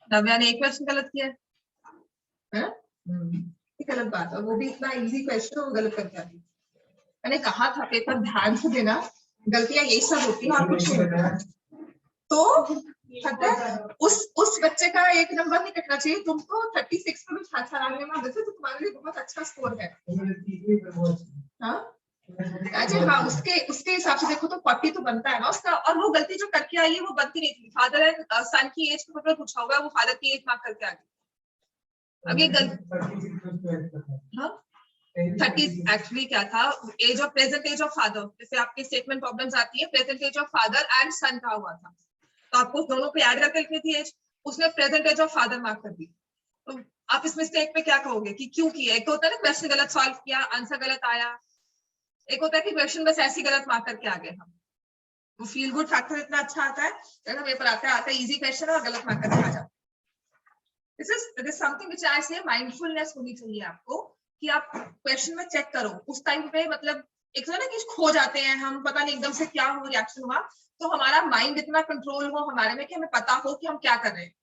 नव्या ने एक क्वेश्चन गलत किया है, गलत बात है, वो भी इतना इजी क्वेश्चन वो गलत करके आती है। मैंने कहा था पेपर ध्यान से देना, गलतियां यही सब होती हैं और कुछ नहीं। तो उस बच्चे का एक नंबर नहीं कटना चाहिए, तुमको 36 में भी 96 में आते थे तो तुम्हारे लिए बहुत अच्छा स्कोर है। हाँ हाँ, उसके हिसाब से देखो तो 40 तो बनता है ना उसका। और वो गलती जो करके आई है वो बनती नहीं थी। फादर एंड सन की एज को पूछा होगा, वो फादर की एज मार्क करके आ गई। अब ये गलती, हाँ 30 एक्चुअली क्या था, age of present age of father, जैसे आपकी स्टेटमेंट प्रॉब्लम्स आती है, present age of father and son का हुआ था, तो आपको दोनों को याद रखनी लिखनी थी एज, उसने present age of father mark कर दी। तो आप इस मिस्टेक पे क्या कहोगे कि क्यों किया? एक तो होता है ना क्वेश्चन गलत सॉल्व किया, आंसर गलत आया, एक होता है कि क्वेश्चन बस ऐसी गलत मार्क करके आ गए हम। वो फील गुड फैक्टर इतना अच्छा आता है, जब पेपर आता है इजी क्वेश्चन और गलत मार्क करके आ जाता है। This is something which I से माइंडफुलनेस होनी चाहिए आपको, कि आप क्वेश्चन में चेक करो उस टाइम पे, मतलब एक तो ना कि खो जाते हैं हम, पता नहीं एकदम से क्या हो रिएक्शन हुआ, तो हमारा माइंड इतना कंट्रोल हो हमारे में कि हमें पता हो कि हम क्या कर रहे हैं,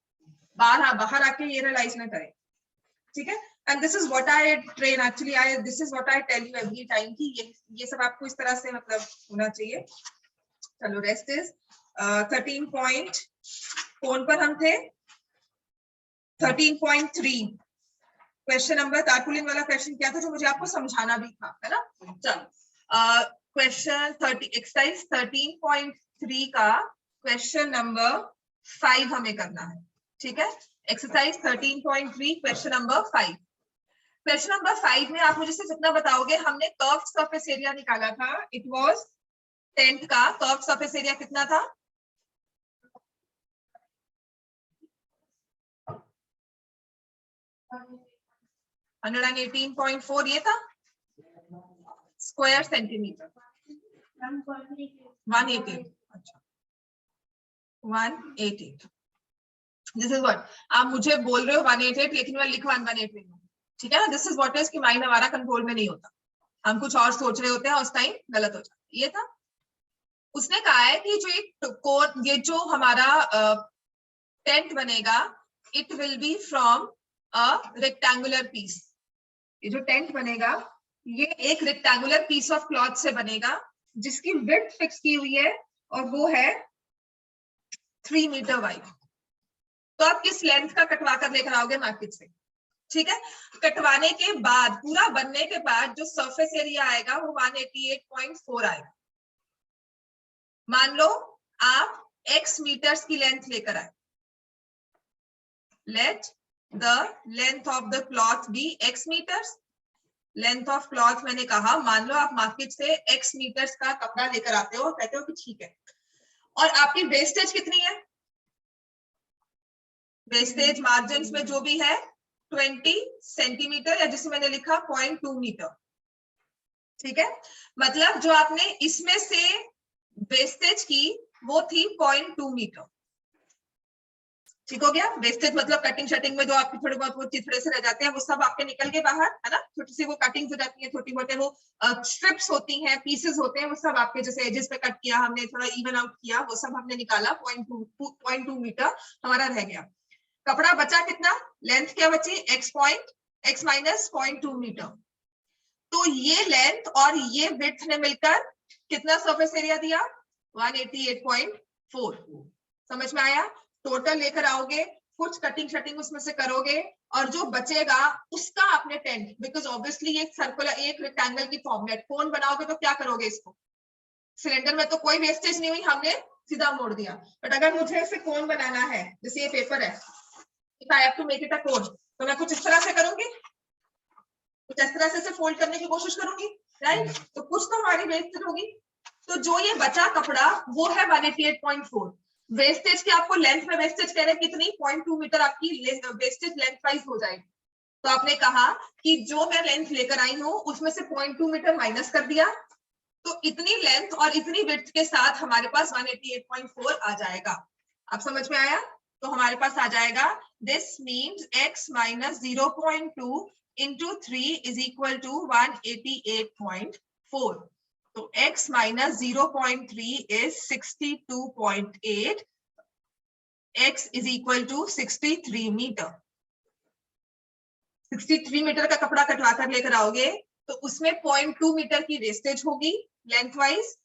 बाहर आके ये रियलाइज ना करें, ठीक है। And this is what I train actually, this is what I tell you every time कि ये सब आपको इस तरह से मतलब होना चाहिए। चलो रेस्ट इज 13 पॉइंट, कौन पर हम थे, 13.3 क्वेश्चन नंबर, तारपुलिन वाला क्वेश्चन क्या था जो मुझे आपको समझाना भी था, है ना। चलो क्वेश्चन 30 एक्सरसाइज 13.3 का क्वेश्चन नंबर 5 हमें करना है, ठीक है। Exercise 13.3 question number 5। Question number 5 में आप मुझे सिर्फ इतना बताओगे, हमने कर्व्ड सरफेस एरिया निकाला था, इट वाज टेंट का कर्व्ड सरफेस एरिया कितना था, uh, 118.4 ये था स्क्वायर सेंटीमीटर, 188, अच्छा 188, दिस इज व्हाट आप मुझे बोल रहे हो 188, लेकिन मैं लिख 118 हूँ, ठीक है ना। दिस इज व्हाट इज कि माइंड हमारा कंट्रोल में नहीं होता, हम कुछ और सोच रहे होते हैं, उस टाइम गलत हो जाता है। ये था, उसने कहा है कि जो एक कोन, ये जो हमारा टेंट बनेगा, it will be from a rectangular piece, ये जो टेंट बनेगा ये एक रेक्टेंगुलर पीस ऑफ क्लॉथ से बनेगा जिसकी विड्थ फिक्स की हुई है और वो है 3 मीटर वाइड। तो आप किस लेंथ का कटवा कर लेकर आओगे मार्केट से, ठीक है। कटवाने के बाद, पूरा बनने के बाद जो सरफेस एरिया आएगा वो 188.4 आएगा। मान लो आप x मीटर्स की लेंथ लेकर आए, let the length of the cloth be x metres. Length of cloth मैंने कहा, मान लो आप मार्केट से x मीटर्स का कपड़ा लेकर आते हो, कहते हो कि ठीक है, और आपकी वेस्टेज कितनी है, वेस्टेज मार्जिन में जो भी है 20 सेंटीमीटर, या जिसे मैंने लिखा 0.2 मीटर, ठीक है। मतलब जो आपने इसमें से वेस्टेज की वो थी 0.2 मीटर, ठीक हो गया। वेस्टेज मतलब कटिंग शटिंग में जो आपके थोड़े बहुत वो चिथड़े से रह जाते हैं वो सब आपके निकल के बाहर, है ना, छोटी सी वो कटिंग्स हो जाती है, छोटी मोटे वो स्ट्रिप्स होती हैं, पीसेस होते हैं, वो सब आपके जैसे एजेस पे कट किया हमने, थोड़ा इवन आउट किया, वो सब हमने निकाला, 0.2 मीटर हमारा रह गया। कपड़ा बचा कितना, लेंथ क्या बची, x माइनस 0.2 मीटर। तो ये लेंथ और ये विड्थ ने मिलकर कितना सरफेस एरिया दिया, 188.4। समझ में आया। टोटल लेकर आओगे, कुछ कटिंग शटिंग उसमें से करोगे, और जो बचेगा उसका आपने टेंट, बिकॉज ऑब्वियसली एक सर्कुलर, एक रेक्टेंगल की फॉर्म में कोन बनाओगे तो क्या करोगे, इसको सिलेंडर में तो कोई वेस्टेज नहीं हुई, हमने सीधा मोड़ दिया। बट अगर मुझे इसे कोन बनाना है, जैसे ये पेपर है, if I have to make it a cone, तो मैं कुछ इस तरह से करूंगी, कुछ इस तरह से फोल्ड करने की कोशिश करूंगी, राइट। तो कुछ तो हमारी वेस्टेज होगी। तो जो ये बचा कपड़ा वो है 188.4। वेस्टेज की आपको लेंथ में वेस्टेज कह रहे हैं कितनी, 0.2 मीटर आपकी वेस्टेज लेंथ वाइज हो जाएगी। तो आपने कहा कि जो मैं लेंथ लेकर आई हूँ उसमें से 0.2 मीटर माइनस कर दिया, तो इतनी लेंथ और इतनी विड्थ के साथ हमारे पास 188.4 आ जाएगा। आप समझ में आया। तो हमारे पास आ जाएगा, this means x minus 0.2 into 3 is equal to 188.4। तो x minus 0.3 is 62.8, x is equal to 63 metre. 63 metre का कपड़ा कटवा कर लेकर आओगे तो उसमें 0.2 मीटर की वेस्टेज होगी लेंथ वाइज।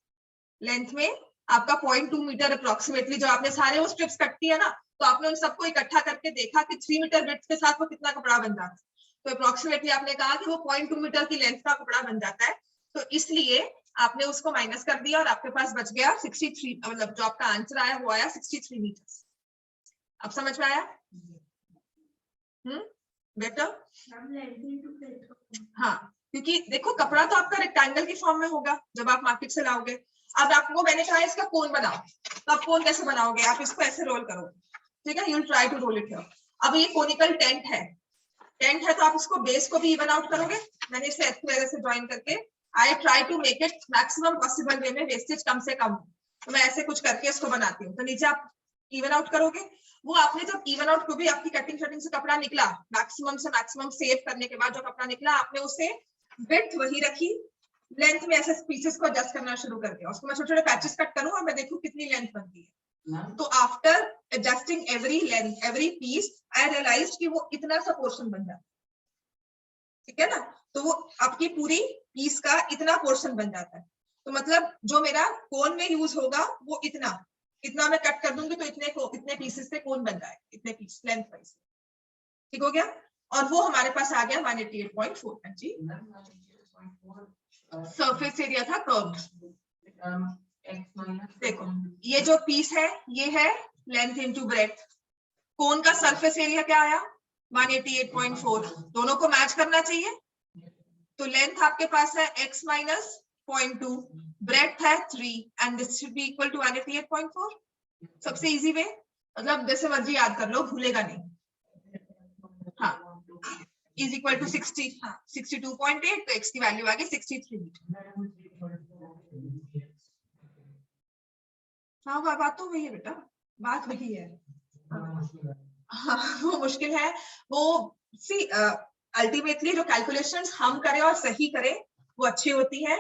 लेंथ में आपका 0.2 मीटर अप्रोक्सीमेटली, जो आपने सारे वो स्ट्रिप्स कटती है ना, तो आपने उन सबको इकट्ठा करके देखा कि 3 मीटर ब्रेड्थ के साथ वो कितना कपड़ा बन जाता है, तो अप्रोक्सीमेटली आपने कहा कि वो 0.2 मीटर की लेंथ का कपड़ा बन जाता है। तो इसलिए आपने उसको माइनस कर दिया और आपके पास बच गया 63, मतलब जो आपका आंसर आया वो आया 63 मीटर। अब समझ में आया? बेटर? हाँ, क्योंकि देखो कपड़ा तो आपका रेक्टेंगल की फॉर्म में होगा जब आप मार्केट से लाओगे। अब आपको मैंने कहा इसका कोन बनाओ, तो आप कोन कैसे बनाओगे? आप इसको ऐसे रोल करो, ठीक है, you will try to roll it here. अब ये कोनिकल टेंट है, टेंट है तो आप इसको बेस को भी इवन आउट करोगे। मैंने इसे अच्छी तरह से ज्वाइन करके I try to make it maximum possible way में वेस्टेज कम से कम, तो मैं ऐसे कुछ करके इसको बनाती हूँ। तो नीचे आप इवन आउट करोगे, वो आपने जब इवन आउट को भी आपकी कटिंग शटिंग से कपड़ा निकला, मैक्सिमम से मैक्सिमम सेव करने के बाद जो कपड़ा निकला आपने उसे विड्थ वही रखी, लेंथ में ऐसे पीसेस को एडजस्ट करना शुरू कर दिया। उसको मैं छोटे छोटे पैचेस कट करूं और मैं देखूं कितनी लेंथ बनती है। तो after adjusting every length every piece I realized कि वो इतना सा पोर्शन बन जाता है, ठीक है ना। तो वो आपकी पूरी पीस का इतना पोर्शन बन जाता है। तो मतलब जो मेरा कोन में यूज होगा वो इतना इतना मैं कट कर दूंगी तो इतने पीसेस से कोन बन जाए, इतने पीस लेंथ वाइज, ठीक हो गया। और वो हमारे पास आ गया 188.4 जी। सरफेस एरिया था कर्व्ड। देखो ये जो पीस है ये है लेंथ इनटू ब्रेड्थ, कोन का सरफेस एरिया क्या आया 188.4, दोनों को मैच करना चाहिए। तो लेंथ आपके पास है x माइनस 0.2, ब्रेड्थ है 3 and this should be equal to 188.4। सबसे इजी वे, मतलब जैसे मर्जी याद कर लो, भूलेगा नहीं। हाँ, इज इक्वल टू 60, हाँ 62.8, तो x की वैल्यू आ गई 63 मीटर। हाँ बात तो वही है बेटा, बात वही है। हाँ वो मुश्किल है वो। सी अल्टीमेटली जो कैलकुलेशंस हम करें और सही करें वो अच्छी होती है।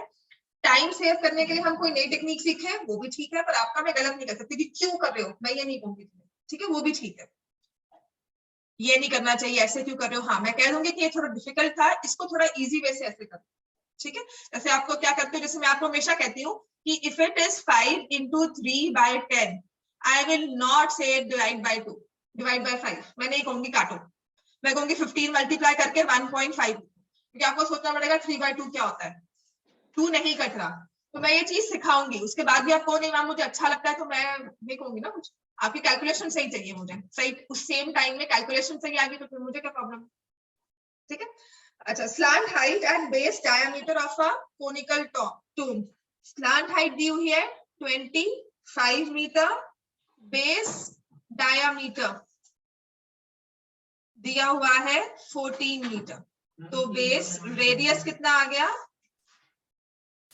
टाइम सेव करने के लिए हम कोई नई टेक्निक सीखे वो भी ठीक है, पर आपका मैं गलत नहीं कर सकती कि क्यों कर रहे हो, मैं ये नहीं कहूंगी, ठीक है, वो भी ठीक है। ये नहीं करना चाहिए, ऐसे क्यों कर रहे हो, हाँ मैं कह दूंगी कि ये थोड़ा डिफिकल्ट था, इसको थोड़ा इजी वे से ऐसे करो, ठीक है। जैसे आपको क्या करते हो, जैसे मैं आपको हमेशा कहती हूँ कि if it is 5 into 3/10 I will not से डिवाइड बाय 2, डिवाइड बाय 5 मैं नहीं कहूंगी काटो, मैं कहूंगी 15 मल्टीप्लाई करके 1.5, क्योंकि आपको सोचना पड़ेगा 3/2 क्या होता है, 2 नहीं कट रहा। तो मैं ये चीज सिखाऊंगी, उसके बाद भी आपको नहीं मैम मुझे अच्छा लगता है तो मैं नहीं कहूंगी ना कुछ, आपकी कैलकुलेशन सही चाहिए मुझे, सही उस सेम टाइम में कैलकुलेशन सही आ गई तो फिर मुझे क्या प्रॉब्लम, ठीक है। अच्छा, slant height and base diameter of a conical tomb. Slant height दी हुई है 25 मीटर, बेस डायमीटर दिया हुआ है 14 मीटर, तो बेस रेडियस कितना आ गया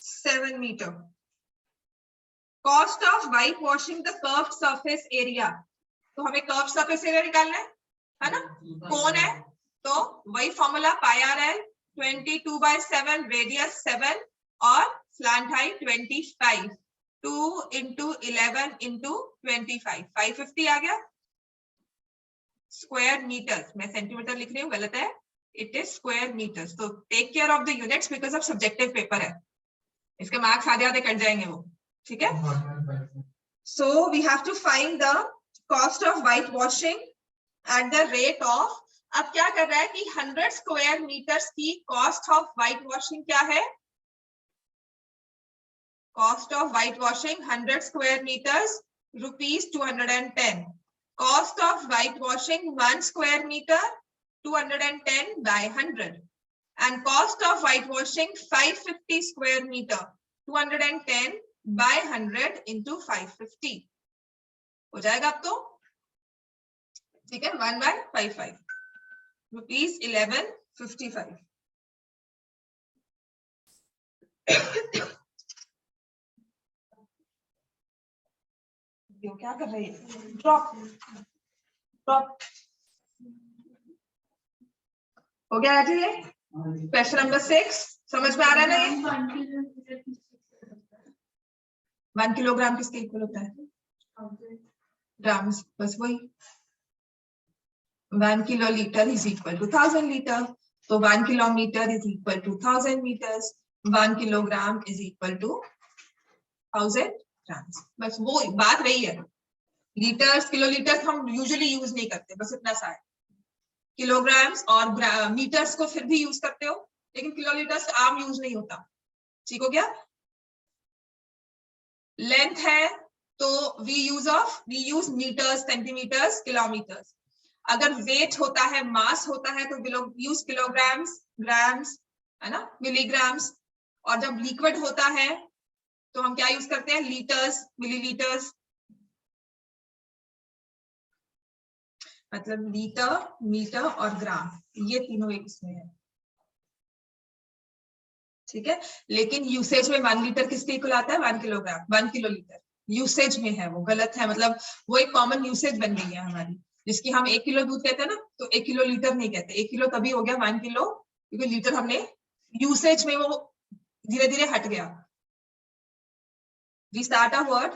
7 metre. Cost of white washing the curved surface area, तो हमें कर्व्ड सरफेस एरिया निकालना है ना, कौन है, तो वही फॉर्मूला पाई आर एल 22/7, रेडियस 7 और स्लैंट हाइट 25, 2 into 11 into 25, 550 आ गया स्क्वायर मीटर। मैं सेंटीमीटर लिख रही हूँ, गलत है, इट इज स्क्वायर मीटर। तो take care of the units because of subjective paper है, इसके मार्क्स आधे आधे कट जाएंगे वो, ठीक है। So we have to find the cost of white washing at the rate of, अब क्या कर रहा है कि 100 स्क्वायर मीटर्स की कॉस्ट ऑफ व्हाइट वॉशिंग क्या है, cost of white washing 100 square metres ₹210, cost of white washing 1 square metre 210/100 and cost of whitewashing 550 square meter 210/100 into 550 हो जाएगा अब तो, ठीक है, 1/55 रुपीज 1155। क्या कर रही है, ड्रॉप ड्रॉप हो गया जी। ये क्वेश्चन नंबर 6 समझ में आ रहा है ना, ये 1 किलोग्राम किसके इक्वल होता है, ग्राम्स, बस वही। 1 kilolitre is equal to 1000 litre, तो 1 kilometre is equal to 1000 metres, 1 kilogram is equal to 1000 grams. बस वो बात रही है। लीटर्स किलोलीटर्स हम यूजुअली यूज नहीं करते, बस इतना सा है। किलोग्राम्स और मीटर्स को फिर भी यूज करते हो, लेकिन किलोलीटर्स आम यूज नहीं होता। ठीक हो गया? लेंथ है तो we use metres, centimetres, kilometres. अगर वेट होता है, मास होता है, तो यूज किलोग्राम्स, ग्राम्स, है ना, मिलीग्राम्स। और जब लिक्विड होता है तो हम क्या यूज करते हैं? Litres, millilitres. मतलब लीटर, मीटर और ग्राम, ये तीनों एक इसमें है। ठीक है, लेकिन यूसेज में 1 लीटर किसके इक्वल आता है? 1 किलोग्राम, 1 किलोलीटर यूसेज में है, वो गलत है। मतलब वो एक कॉमन यूसेज बन गई है हमारी, जिसकी हम 1 किलो दूध कहते हैं ना, तो 1 किलो लीटर नहीं कहते। 1 किलो तभी हो गया 1 किलो, क्योंकि लीटर हमने यूसेज में वो धीरे धीरे हट गया। वी स्टार्ट अ वर्ड,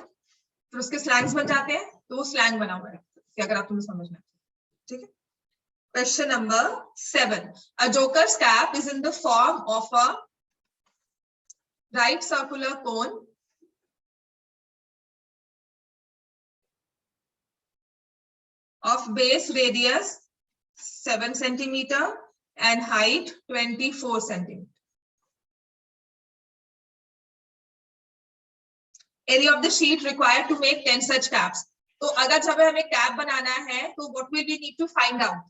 फिर उसके स्लैंग्स बन जाते हैं, तो वो स्लैंग बना हुआ है, अगर आप तुम्हें समझना है। ठीक है, question number 7। A joker's cap is in the form of a right circular cone of base radius 7 centimeter and height 24 centimeter. Area of the sheet required to make 10 such caps. तो अगर जब हमें कैप बनाना है तो what will we need to find out?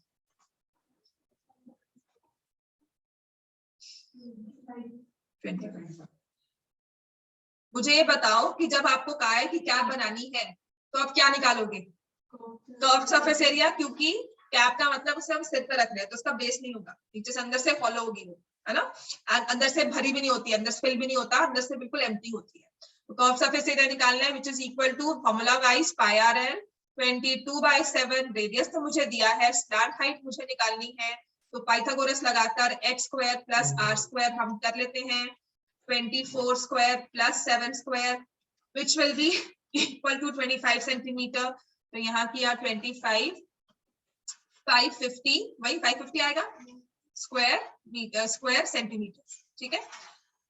25. मुझे ये बताओ कि जब आपको कहा है कि कैप बनानी है तो आप क्या निकालोगे? कर्व सरफेस एरिया, क्योंकि कैप का मतलब उसे हम सिर पर रख रहे हैं, तो उसका बेस नहीं होगा, नीचे से अंदर से फॉलो होगी वो, है ना। अंदर से भरी भी नहीं होती, अंदर से फिल भी नहीं होता, अंदर से बिल्कुल एम्प्टी होती है। तो कर्व सरफेस एरिया निकालना है, which is equal to formula wise pi r l 22/7। Radius तो मुझे दिया है, स्लैंट हाइट मुझे निकालनी है, तो पाइथागोरस लगाकर x square plus r square हम कर लेते हैं, 24 square plus 7 square, which will be equal to 25 centimetre. तो यहाँ किया 25, 550, वही 550 आएगा स्क्वायर मीटर, स्क्वायर सेंटीमीटर। ठीक है,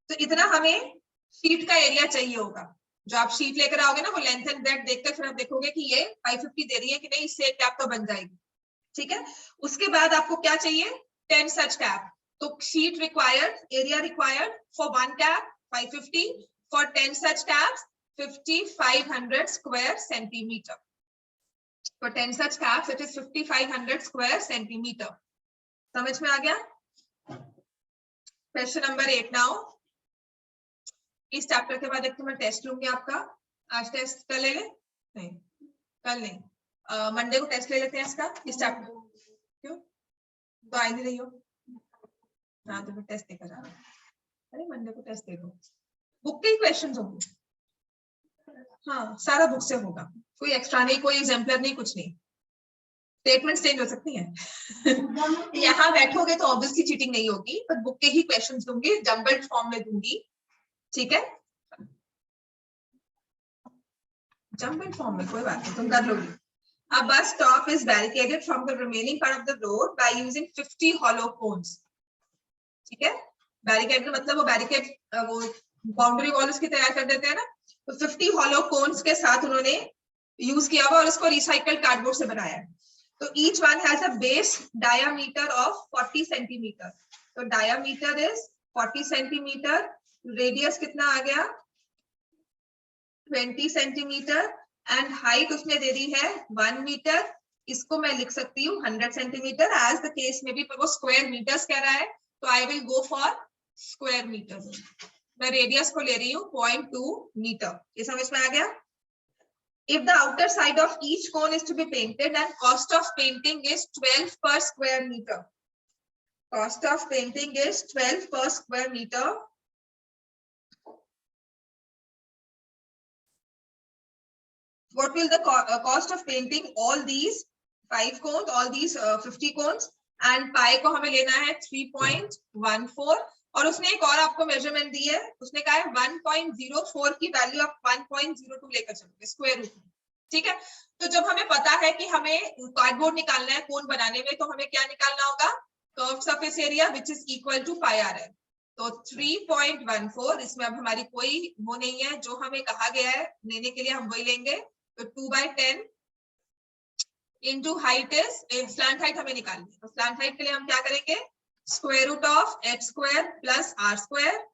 तो इतना हमें शीट का एरिया चाहिए होगा। जो आप शीट लेकर आओगे ना, वो लेंथ एंड ब्रेड्थ देखकर फिर आप देखोगे कि ये 550 दे रही है कि नहीं, इससे एक कैप तो बन जाएगी। ठीक है, उसके बाद आपको क्या चाहिए? 10 सच कैप। तो sheet required, area required for 1 cap 550, for 10 such caps 5500 square centimetre. For 10 such caps, it is 5500 square centimeter. समझ में आ गया? Question number 8 now. इस चैप्टर के बाद एक तो मैं टेस्ट लूंगी आपका। आज टेस्ट कल ले ले? नहीं, कल नहीं, मंडे को टेस्ट ले लेते हैं इसका, इस चैप्टर। क्यों? तो आई नहीं रही हो? हाँ, तो फिर टेस्ट देकर जाना। अरे मंडे को टेस्ट दे दो, बुक के ही क्वेश्चन होंगे। हाँ, सारा बुक से होगा, कोई एक्स्ट्रा नहीं, कोई एग्जाम्पलर नहीं, कुछ नहीं। स्टेटमेंट चेंज हो सकती हैं। यहाँ बैठोगे तो ऑब्वियसली चीटिंग नहीं होगी, पर बुक के ही क्वेश्चंस दूंगी, जंबल्ड फॉर्म में दूंगी। ठीक है, जंबल्ड फॉर्म में कोई बात नहीं, तुम कर लोगी। A bus stop is barricaded from the remaining part of the road by using 50 hollow cones. ठीक है, बैरिकेड का मतलब वो बैरिकेड, वो बाउंड्री वॉल उसकी तैयार कर देते हैं ना, तो 50 hollow cones के साथ उन्होंने यूज किया हुआ और उसको रिसाइकल्ड कार्डबोर्ड से बनाया है। तो each one has a base diameter of 40 centimeter. तो diameter is 40 centimeter, radius कितना आ गया? 20 centimeter and height उसने दे दी है 1 meter. इसको मैं लिख सकती हूँ 100 centimeter as the case में भी, पर वो square meters कह रहा है, तो I will go for square meters. मैं radius को ले रही हूँ 0.2 meter. ये समझ में आ गया? If the outer side of each cone is to be painted, and cost of painting is 12 per square meter. Cost of painting is 12 per square meter. What will the cost of painting all these 5 cones, all these 50 cones, and pi को हमें लेना है 3.14, और उसने एक और आपको measurement दी है, उसने कहा है 1.04 की वैल्यू आप 1.02 लेकर चलोगे स्क्वायर रूट में। ठीक है, तो जब हमें पता है कि हमें कार्डबोर्ड निकालना है कोन बनाने में, तो हमें क्या निकालना होगा, curve surface area which is equal to pi r l. तो 3.14, इसमें अब हमारी कोई वो नहीं है, जो हमें कहा गया है लेने के लिए हम वही लेंगे। तो 2/10 into height is, slant height हमें निकालनी है, तो स्लैंट हाइट के लिए हम क्या करेंगे, square root of h square plus r square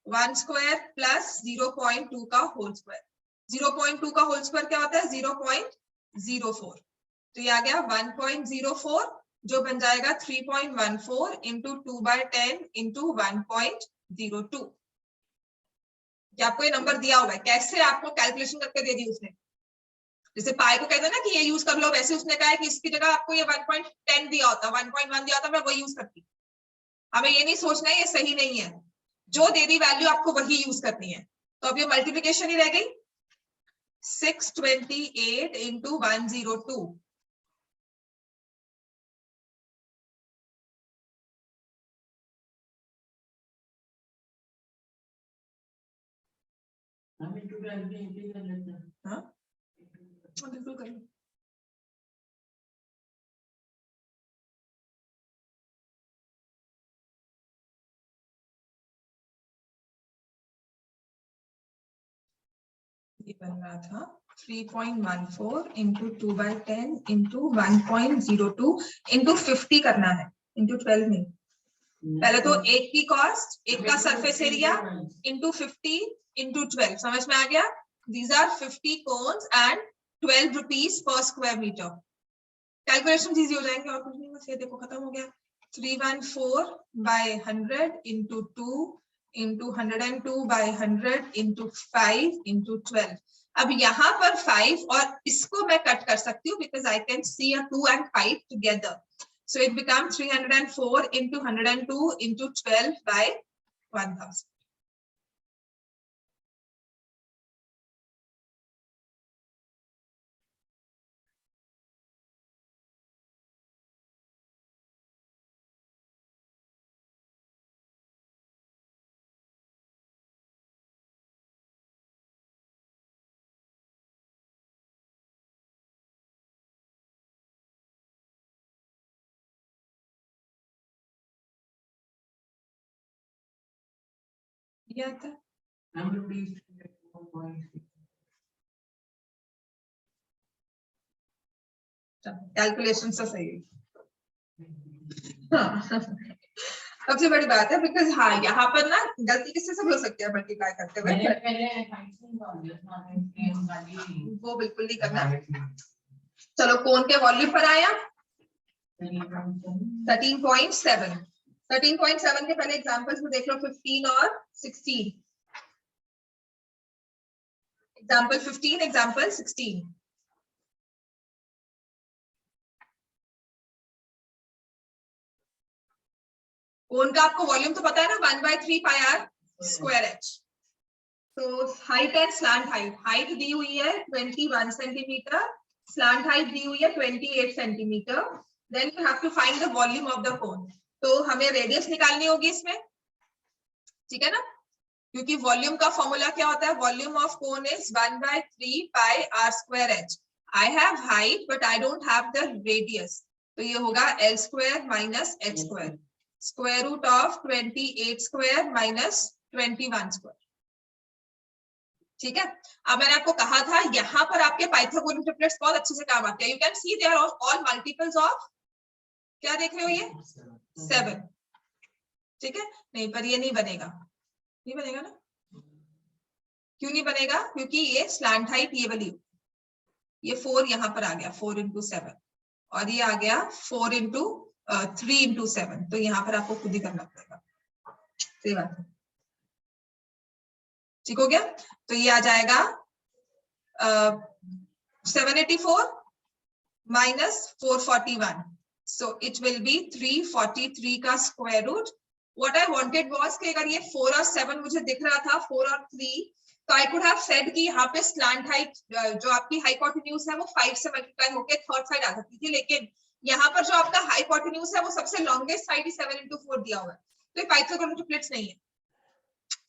1 square plus 0.2 का होल स्क्वायर। 0.2 का होल स्क्वायर क्या होता है, 0.04, तो ये आ गया 1.04, जो बन जाएगा 3.14 इंटू 2/10 इंटू 1.02। क्या आपको ये नंबर दिया हुआ है, कैसे आपको कैलकुलेशन करके दे दी उसने, जैसे पाई को कहते हैं ना कि ये यूज कर लो, वैसे उसने कहा है कि इसकी जगह आपको ये 1.10 दिया होता, 1.1 दिया होता, मैं वही यूज करती। हमें ये नहीं सोचना है ये सही नहीं है, जो दे दी वैल्यू आपको वही यूज करनी है। तो अब ये मल्टीप्लिकेशन ही रह गई, 628 इंटू 102, हाँ बिल्कुल कर लो। ये बन रहा था 3.14 इंटू 2/10 इंटू 1.02 इंटू 50 करना है, इंटू 12 नहीं। पहले तो एक की कॉस्ट, एक का सरफेस एरिया इंटू 50 इंटू 12, समझ में आ गया। These are 50 cones and 12 rupees per square metre. Calculation easy हो जाएंगे और कुछ नहीं, बस ये देखो खत्म हो गया। 314/100 इंटू 2 इंटू 102/100 इंटू 5 इंटू 12। अब यहाँ पर 5 और इसको मैं कट कर सकती हूँ, because I can see a 2 and 5 together, so it becomes 304 into 102 into 12/1000. ये आता है कैलकुलेशन से सही है। हाँ सबसे बड़ी बात है, बिकॉज हाँ यहाँ पर ना गलती किससे सब हो सकती है मल्टीप्लाई करते हुए, वो बिल्कुल नहीं करना। चलो कोन के वॉल्यूम पर आया 13.7। 13.7 के पहले एग्जांपल्स में देख लो 15 और 16। Example 15, example 16। कोन का आपको वॉल्यूम तो पता है ना, 1/3 पाई आर स्क्वायर एच। तो height and slant height, height दी हुई है 21 सेंटीमीटर, स्लैंट हाइट दी हुई है 28 centimetre. Then you have to find the volume of the cone. तो हमें रेडियस निकालनी होगी इसमें, ठीक है ना, क्योंकि वॉल्यूम का फॉर्मूला क्या होता है, volume of cone is 1/3 pi r square h. I have height but I don't have the radius, तो ये होगा L square minus h square, square root of 28 square minus 21 square. ठीक है, अब मैंने आपको कहा था यहाँ पर आपके पाइथागोरस ट्रिपलेट्स बहुत अच्छे से काम आते हैं। You can see they are all multiples of, क्या देख रहे हो ये 7, ठीक है। नहीं पर ये नहीं बनेगा, नहीं बनेगा ना, क्यों नहीं बनेगा, क्योंकि ये स्लैंट हाइट ये वाली, ये 4 यहाँ पर आ गया 4 into 7 और ये आ गया 4 into 3 into 7, तो यहाँ पर आपको खुद ही करना पड़ेगा। सही बात है, ठीक हो गया। तो ये आ जाएगा 784 minus 441, so it will be 343 का square root. What I wanted was कि अगर ये 4 और 7 मुझे दिख रहा था 4 और 3, तो I could have said कि यहाँ पे स्लैंट हाइट जो आपकी हाइपोटेन्यूज है वो 5 से मल्टीप्लाई होके थर्ड साइड आ सकती थी, लेकिन यहाँ पर जो आपका हाइपोटेन्यूज है वो सबसे लॉन्गेस्ट साइड ही 7 into 4 दिया हुआ है, तो पाइथागोरस ट्रिपलेट्स नहीं है,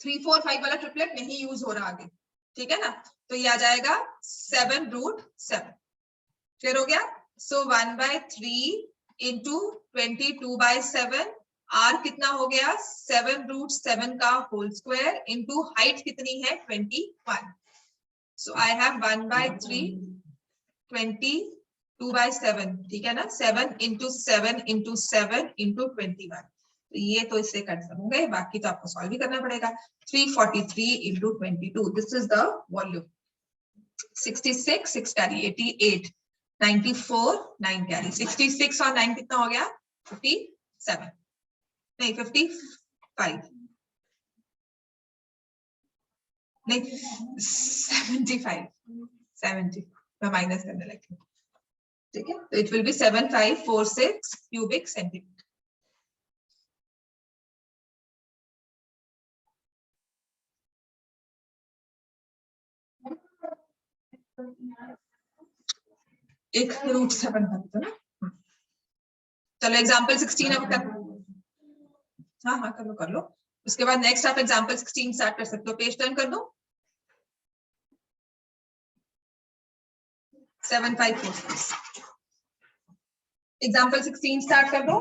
3 4 5 वाला ट्रिपलेट नहीं यूज हो रहा आगे। ठीक है ना, तो ये आ जाएगा 7√7। क्लियर हो गया। सो 1/3 इंटू 22/7, आर कितना हो गया 7√7 का होल स्क्वायर इंटू हाइट कितनी है 21। सो आई हैव 1/3 22/7, ठीक है ना, 7 इंटू 7 इंटू 7 इंटू 21। तो ये तो इससे कट होंगे, बाकी तो आपको सॉल्व भी करना पड़ेगा। 343 into 22, this is the volume. 66 6 carry 88 94 9 carry 66 और 9 कितना हो गया 57, नहीं 55, नहीं 75 70 मैं माइनस करने लगी। ठीक है, तो it will B 7546 cubic centimetre. एक √7 बनता है ना। चलो एग्जांपल 16 अब कर, हाँ हाँ कर लो। उसके बाद नेक्स्ट आप एग्जांपल 16 स्टार्ट कर सकते हो। पेज टर्न कर दो। 7546 एग्जांपल 16 स्टार्ट कर दो।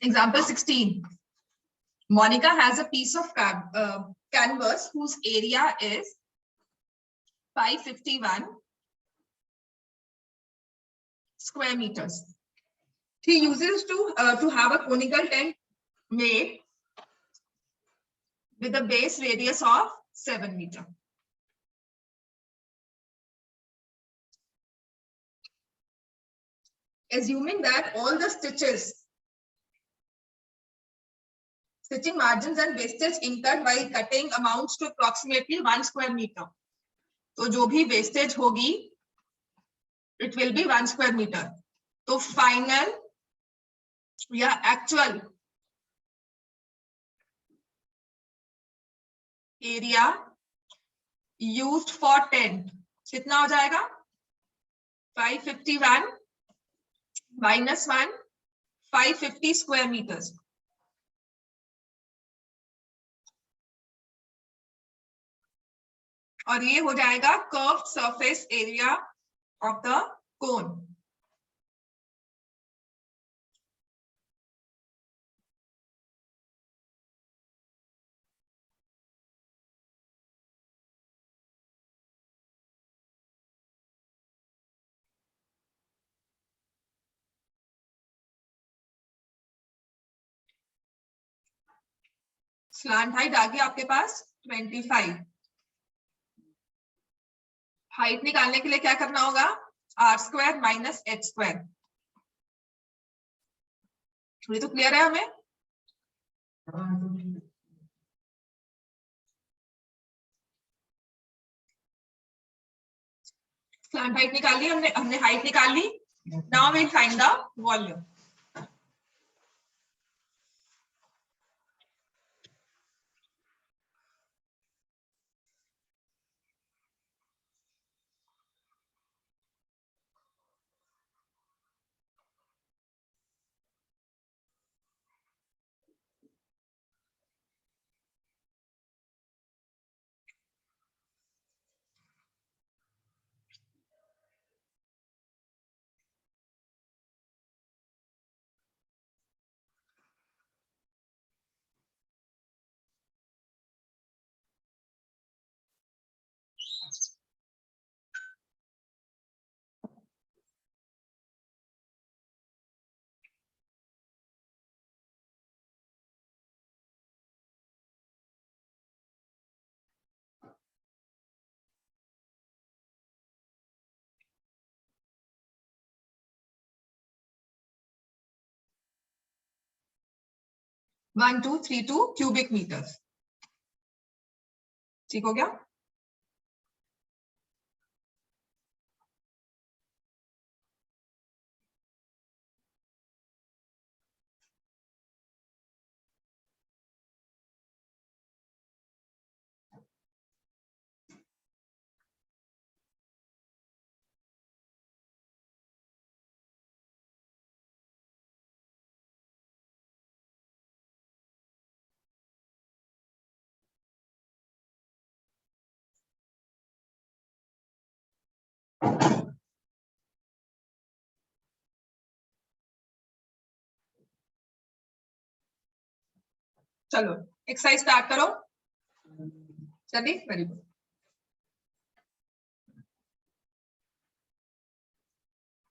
Example 16. Monica has a piece of canvas whose area is 551 square meters. She uses to have a conical tent made with a base radius of 7 meters. Assuming that all the stitching margins and wastage incurred while cutting amounts to approximately 1 square meter. तो जो भी wastage होगी, it will be 1 square meter. तो final या actual area used for tent कितना हो जाएगा 551 minus 1 550 square meters. और ये हो जाएगा curved surface area of the cone. Slant height आ गया आपके पास 25। हाइट निकालने के लिए क्या करना होगा r² माइनस h²। थोड़ी तो क्लियर है हमें। स्लांट हाइट निकाल ली हमने हाइट निकाल ली। Now we find the volume. 1232 cubic metres. ठीक हो गया? चलो एक्सरसाइज स्टार्ट करो। चलिए, very good.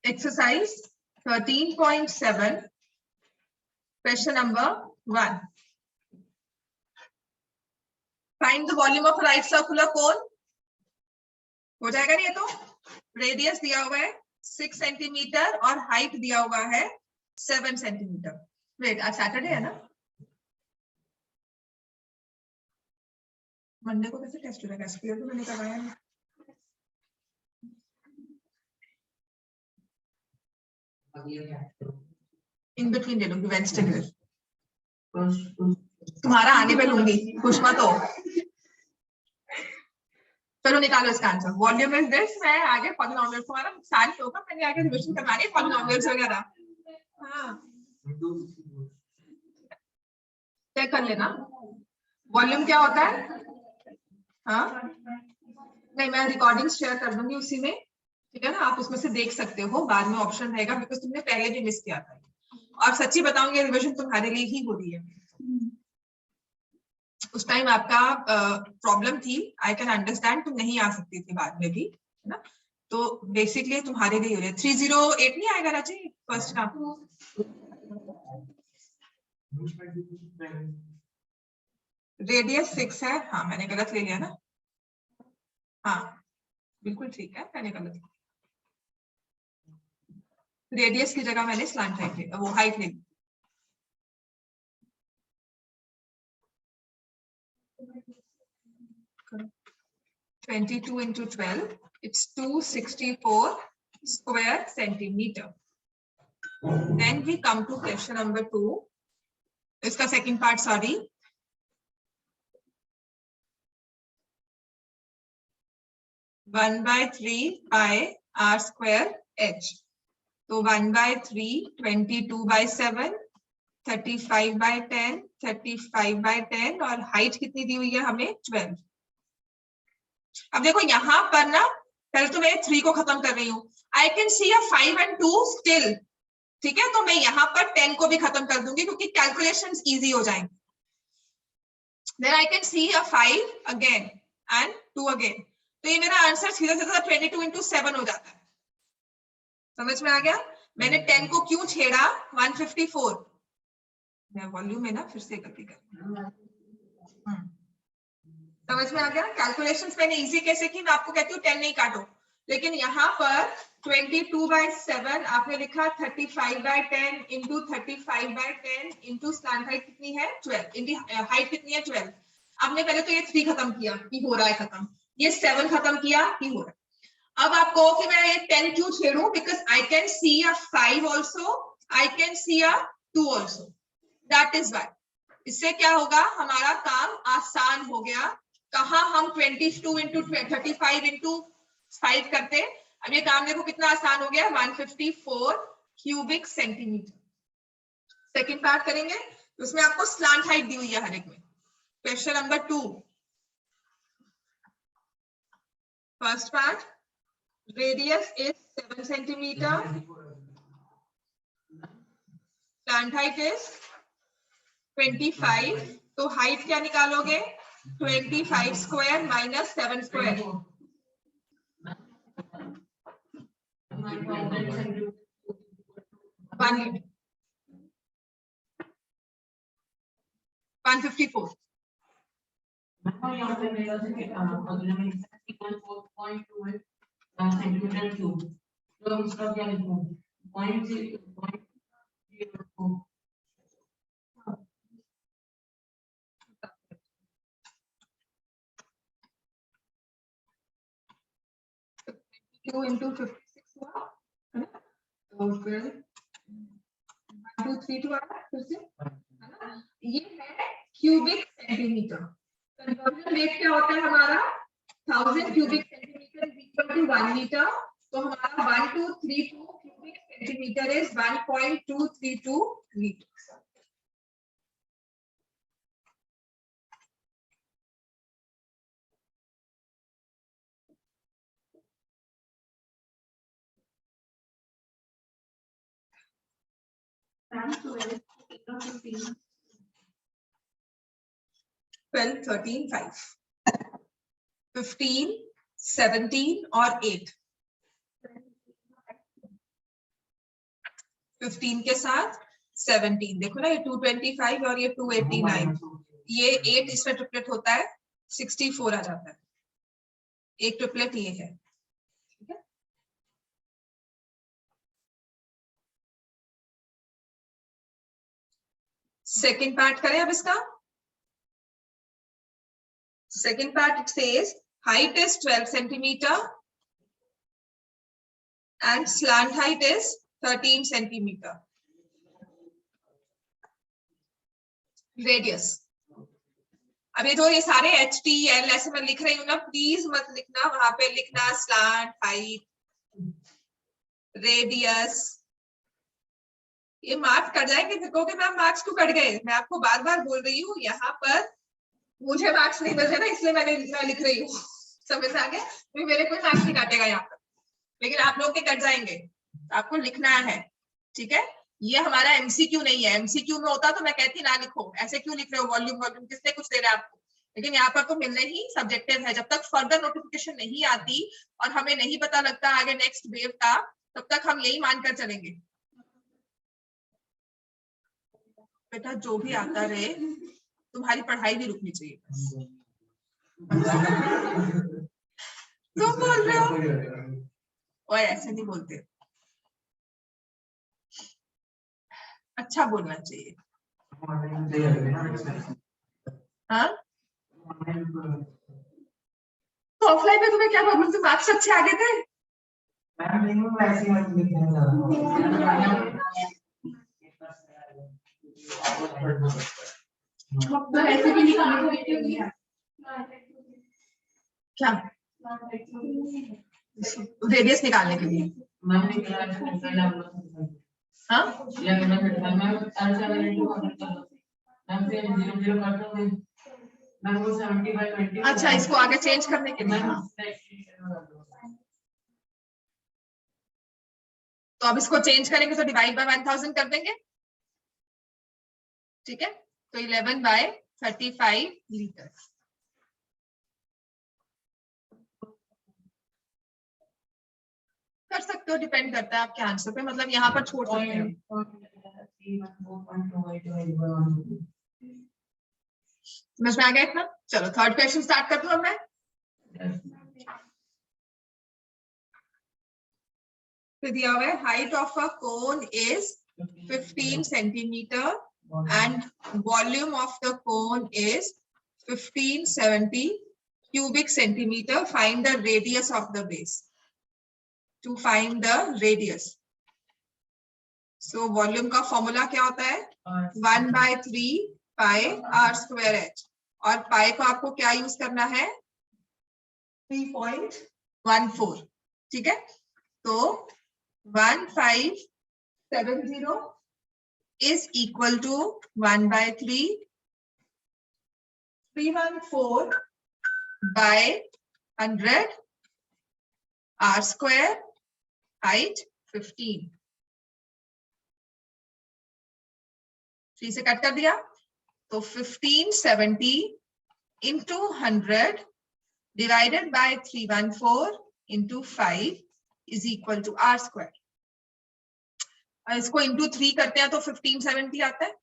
Exercise 13.7 question number 1। Find the volume of right circular cone. हो जाएगा नहीं ये तो? रेडियस दिया हुआ है 6 सेंटीमीटर और हाइट दिया हुआ है 7 सेंटीमीटर। वेट, आज सैटरडे है ना? मंडे को कैसे टेस्ट हो जाएगा? स्पीयर तो मैंने करवाया नहीं। इन बिटवीन ले लूंगी, वेंसडे तुम्हारा आने पे लूंगी, खुश मत हो। चलो निकालो इसका आंसर। Volume is this. मैं आगे पॉलिनोमियल्स, तुम्हारा नुकसान नहीं होगा, मैंने आगे रिविजन करवानी है पॉलिनोमियल्स वगैरह। हाँ, चेक कर लेना वॉल्यूम क्या होता है। हाँ, नहीं, मैं रिकॉर्डिंग शेयर कर दूंगी उसी में, ठीक है ना? आप उसमें से देख सकते हो, बाद में ऑप्शन रहेगा, बिकॉज तुमने पहले भी मिस किया था। और सच्ची बताऊंगी, रिविजन तुम्हारे लिए ही हो रही है। उस टाइम आपका प्रॉब्लम थी, आई कैन अंडरस्टैंड, तुम नहीं आ सकती थी बाद में भी, है ना? तो बेसिकली तुम्हारे लिए हो रही है। 308 नहीं आएगा राजी फर्स्ट का? रेडियस 6 है। हाँ, मैंने गलत ले लिया ना? हाँ, बिल्कुल ठीक है, मैंने गलत। रेडियस की जगह मैंने स्लैंट हाइट, वो हाइट ले ली। करो। 22 into 12, it's 264 square centimeter. Then we come to question number 2. इसका second part, sorry. One by 3 pi r square h. तो 1/3 22/7, 35/10, 35/10 और हाइट कितनी दी हुई है हमें? 12। अब देखो यहाँ पर ना, पहले तो मैं 3 को खत्म कर रही हूँ। आई can see a 5 and 2 still, ठीक है? तो मैं यहाँ पर 10 को भी खत्म कर दूंगी क्योंकि कैलकुलेशंस इजी हो जाएंगे। Then I can see a 5 again and 2 again. तो ये मेरा आंसर सीधा सीधा 22 into 7 हो जाता है। समझ में आ गया? मैंने 10 को क्यों छेड़ा? 154। मैं वॉल्यूम में ना फिर से गलती कर, समझ में आ गया? कैलकुलेशंस मैंने इजी कैसे की, मैं आपको कहती हूँ 10 नहीं काटो, लेकिन यहाँ पर 22/7 आपने लिखा 35/10 इंटू 35/10 इंटू स्लैंट हाइट कितनी है? 12 इंटू हाइट कितनी है? 12। आपने पहले तो ये 3 खत्म किया कि हो रहा है खत्म, ये 7 खत्म किया कि हो रहा है। अब आप कहो कि मैं ये 10 क्यों छेड़ू? Because I can see a 5 also, I can see a 2 also, that is why. इससे क्या होगा? हमारा काम आसान हो गया। कहा हम 22 into 35 into 5 करते, अब ये काम देखो कितना आसान हो गया, 154 क्यूबिक सेंटीमीटर। सेकेंड पार्ट करेंगे, उसमें आपको स्लांट हाइट दी हुई है हर एक में। Question number 2, first part, radius is 7 centimetre, slant height is 25, तो हाइट क्या निकालोगे? 25 square minus 7 square. 154। Centimetre cube, तो इसका क्या लिखूं? 0.0 Q into 56 हुआ है ना, तो फिर 1 2 3 2 आया फिर से है ना, ये है क्यूबिक सेंटीमीटर। कन्वर्जन रेट क्या होता है हमारा 1000 cubic centimetre is equal to 1 metre, तो हमारा 1232 cubic centimetre is 1.232 litre. Twelve, 13, 5, 15, 17 और 8। 15 के साथ 17, देखो ना ये 225 और ये 289, ये 8 इसमें ट्रिपलेट होता है 64 आ जाता है, एक ट्रिपलेट ये है। ठीक है, सेकेंड पार्ट करें अब इसका। Second part it says height is 12 centimeter and slant height is 13 centimeter. Radius, अभी जो ये सारे HTL ऐसे मैं लिख रही हूँ ना, प्लीज मत लिखना, वहां पे लिखना स्लांट हाइट रेडियस, ये मार्क्स कट जाएंगे, फिर कहोगे मैम मार्क्स क्यों कट गए। मैं आपको बार बार बोल रही हूँ, यहाँ पर मुझे मार्क्स नहीं मिल रहे ना, इसलिए मैं लिख रही हूँ, समझ आ गया, तो मेरे कोई मार्क्स नहीं काटेगा यहाँ पर, लेकिन आप लोग के कट जाएंगे, आपको लिखना है। ठीक है, ये हमारा एमसीक्यू नहीं है, एमसीक्यू में होता तो मैं कहती ना लिखो, ऐसे क्यों लिख रहे हो वॉल्यूम वॉल्यूम, किसने कुछ दे रहा है आपको, लेकिन यहाँ पर तो मिलने ही सब्जेक्टिव है। जब तक फर्दर नोटिफिकेशन नहीं आती और हमें नहीं पता लगता आगे नेक्स्ट वेव का, तब तक हम यही मानकर चलेंगे। बेटा जो भी आता रहे, तुम्हारी पढ़ाई भी रुकनी चाहिए। तुम बोल रहे हो और ऐसे नहीं बोलते, अच्छा बोलना चाहिए। हाँ, तो ऑफलाइन में तुम्हें क्या प्रॉब्लम थी, मार्क्स अच्छे आ गए थे। तो ऐसे भी क्या रेडियस निकालने के लिए, हाँ अच्छा, इसको आगे चेंज करने के लिए, तो अब इसको चेंज करेंगे तो डिवाइड बाय 1000 कर देंगे। ठीक है, तो 11/35 लीटर कर सकते हो, डिपेंड करता है आपके आंसर पे, मतलब यहाँ पर छोड़ सकते हैं। समझ में आ गया इतना? चलो थर्ड क्वेश्चन स्टार्ट कर दूं अब मैं। तो दिया हुआ है height of a cone is 15 centimetre and volume of the cone is 1570 cubic centimeter. Find the radius of the base. To find the radius, so volume का फॉर्मूला क्या होता है 1/3 pi r square h, और पाई को आपको क्या use करना है 3.14। ठीक है, तो 1570 is equal to 1/3 314 by 100 r square height 15, 3 से कट कर दिया, तो 1570 into 100 divided by 314 into 5 is equal to r square। इसको into 3 करते हैं तो 1570 आता है।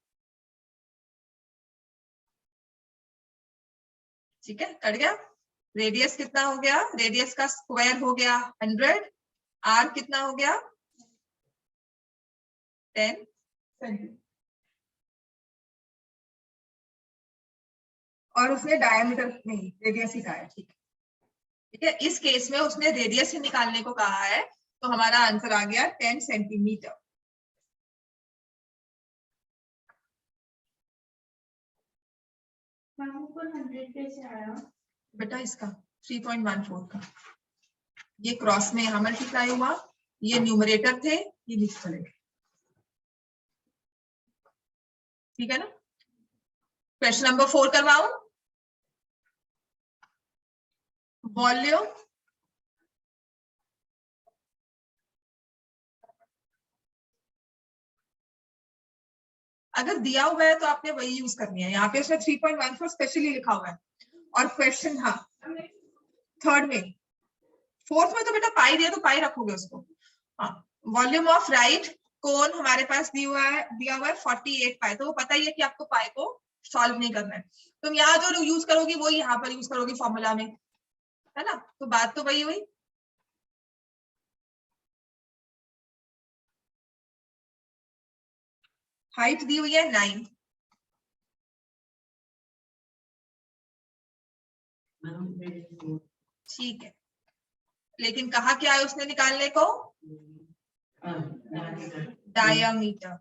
ठीक है, कट गया। रेडियस कितना हो गया, रेडियस का स्क्वायर हो गया 100, आर कितना हो गया 10 सेंटीमीटर, और उसने डायमीटर नहीं रेडियस ही कहा है। ठीक है, ठीक है, इस केस में उसने रेडियस ही निकालने को कहा है, तो हमारा आंसर आ गया 10 सेंटीमीटर। बेटा इसका 3.14 का ये क्रॉस में यहाँ मल्टीप्लाई हुआ, ये न्यूमरेटर थे, ये नीचे चले गए। ठीक है ना। Question number 4 करवाऊं। वॉल्यूम अगर दिया हुआ है तो आपने वही यूज करनी है। यहाँ पे उसने 3.14 स्पेशली लिखा हुआ है। और क्वेश्चन, हाँ थर्ड में, फोर्थ में तो बेटा पाई दिया तो पाई रखोगे उसको। हाँ, वॉल्यूम ऑफ राइट कोन हमारे पास दिया हुआ है 48 पाई, तो वो पता ही है कि आपको पाई को सॉल्व नहीं करना है। तुम यहाँ जो यूज करोगी वो यहाँ पर यूज करोगी फॉर्मूला में, है ना। तो बात तो वही हुई। हाइट दी हुई है 9, ठीक है, लेकिन कहा क्या है उसने निकालने को, डायामीटर।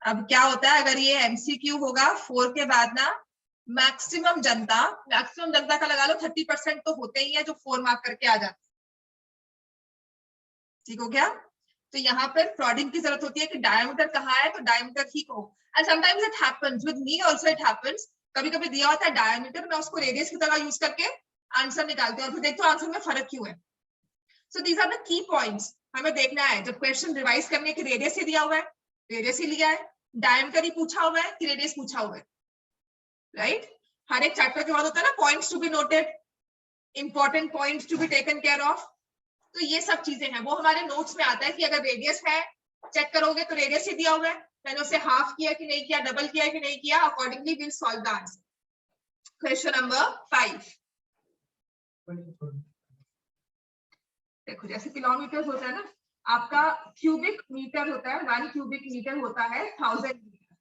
अब क्या होता है अगर ये एमसीक्यू होगा 4 के बाद ना, मैक्सिमम जनता का लगा लो 30% तो होते ही है जो 4 मार्क करके आ जाते। ठीक हो गया। तो यहाँ पर प्लॉटिंग की जरूरत होती है कि डायमीटर कहाँ है, तो डायमीटर ही कहो। And sometimes it happens with me also, it happens कभी कभी दिया होता है डायमीटर, मैं उसको रेडियस की तरह यूज करके आंसर निकालते हैं और फिर देखते हो आंसर में फर्क क्यों है। So these are the key points हमें देखना है जब क्वेश्चन रिवाइज करने की। रेडियस ही दिया हुआ है, रेडियस ही लिया है, डायमीटर ही पूछा हुआ है कि रेडियस पूछा हुआ है, राइट। हर एक चैप्टर के बाद होता है ना points to be noted, important points to be taken care of. तो ये सब चीजें हैं, वो हमारे नोट्स में आता है कि अगर रेडियस है, चेक करोगे तो रेडियस ही दिया हुआ है, मैंने उसे हाफ किया कि नहीं किया, डबल किया कि नहीं किया, accordingly will solve the answer. Question number 5। देखो जैसे किलोमीटर होता है ना, आपका क्यूबिक मीटर होता है, 1 क्यूबिक मीटर होता है 1000 लीटर,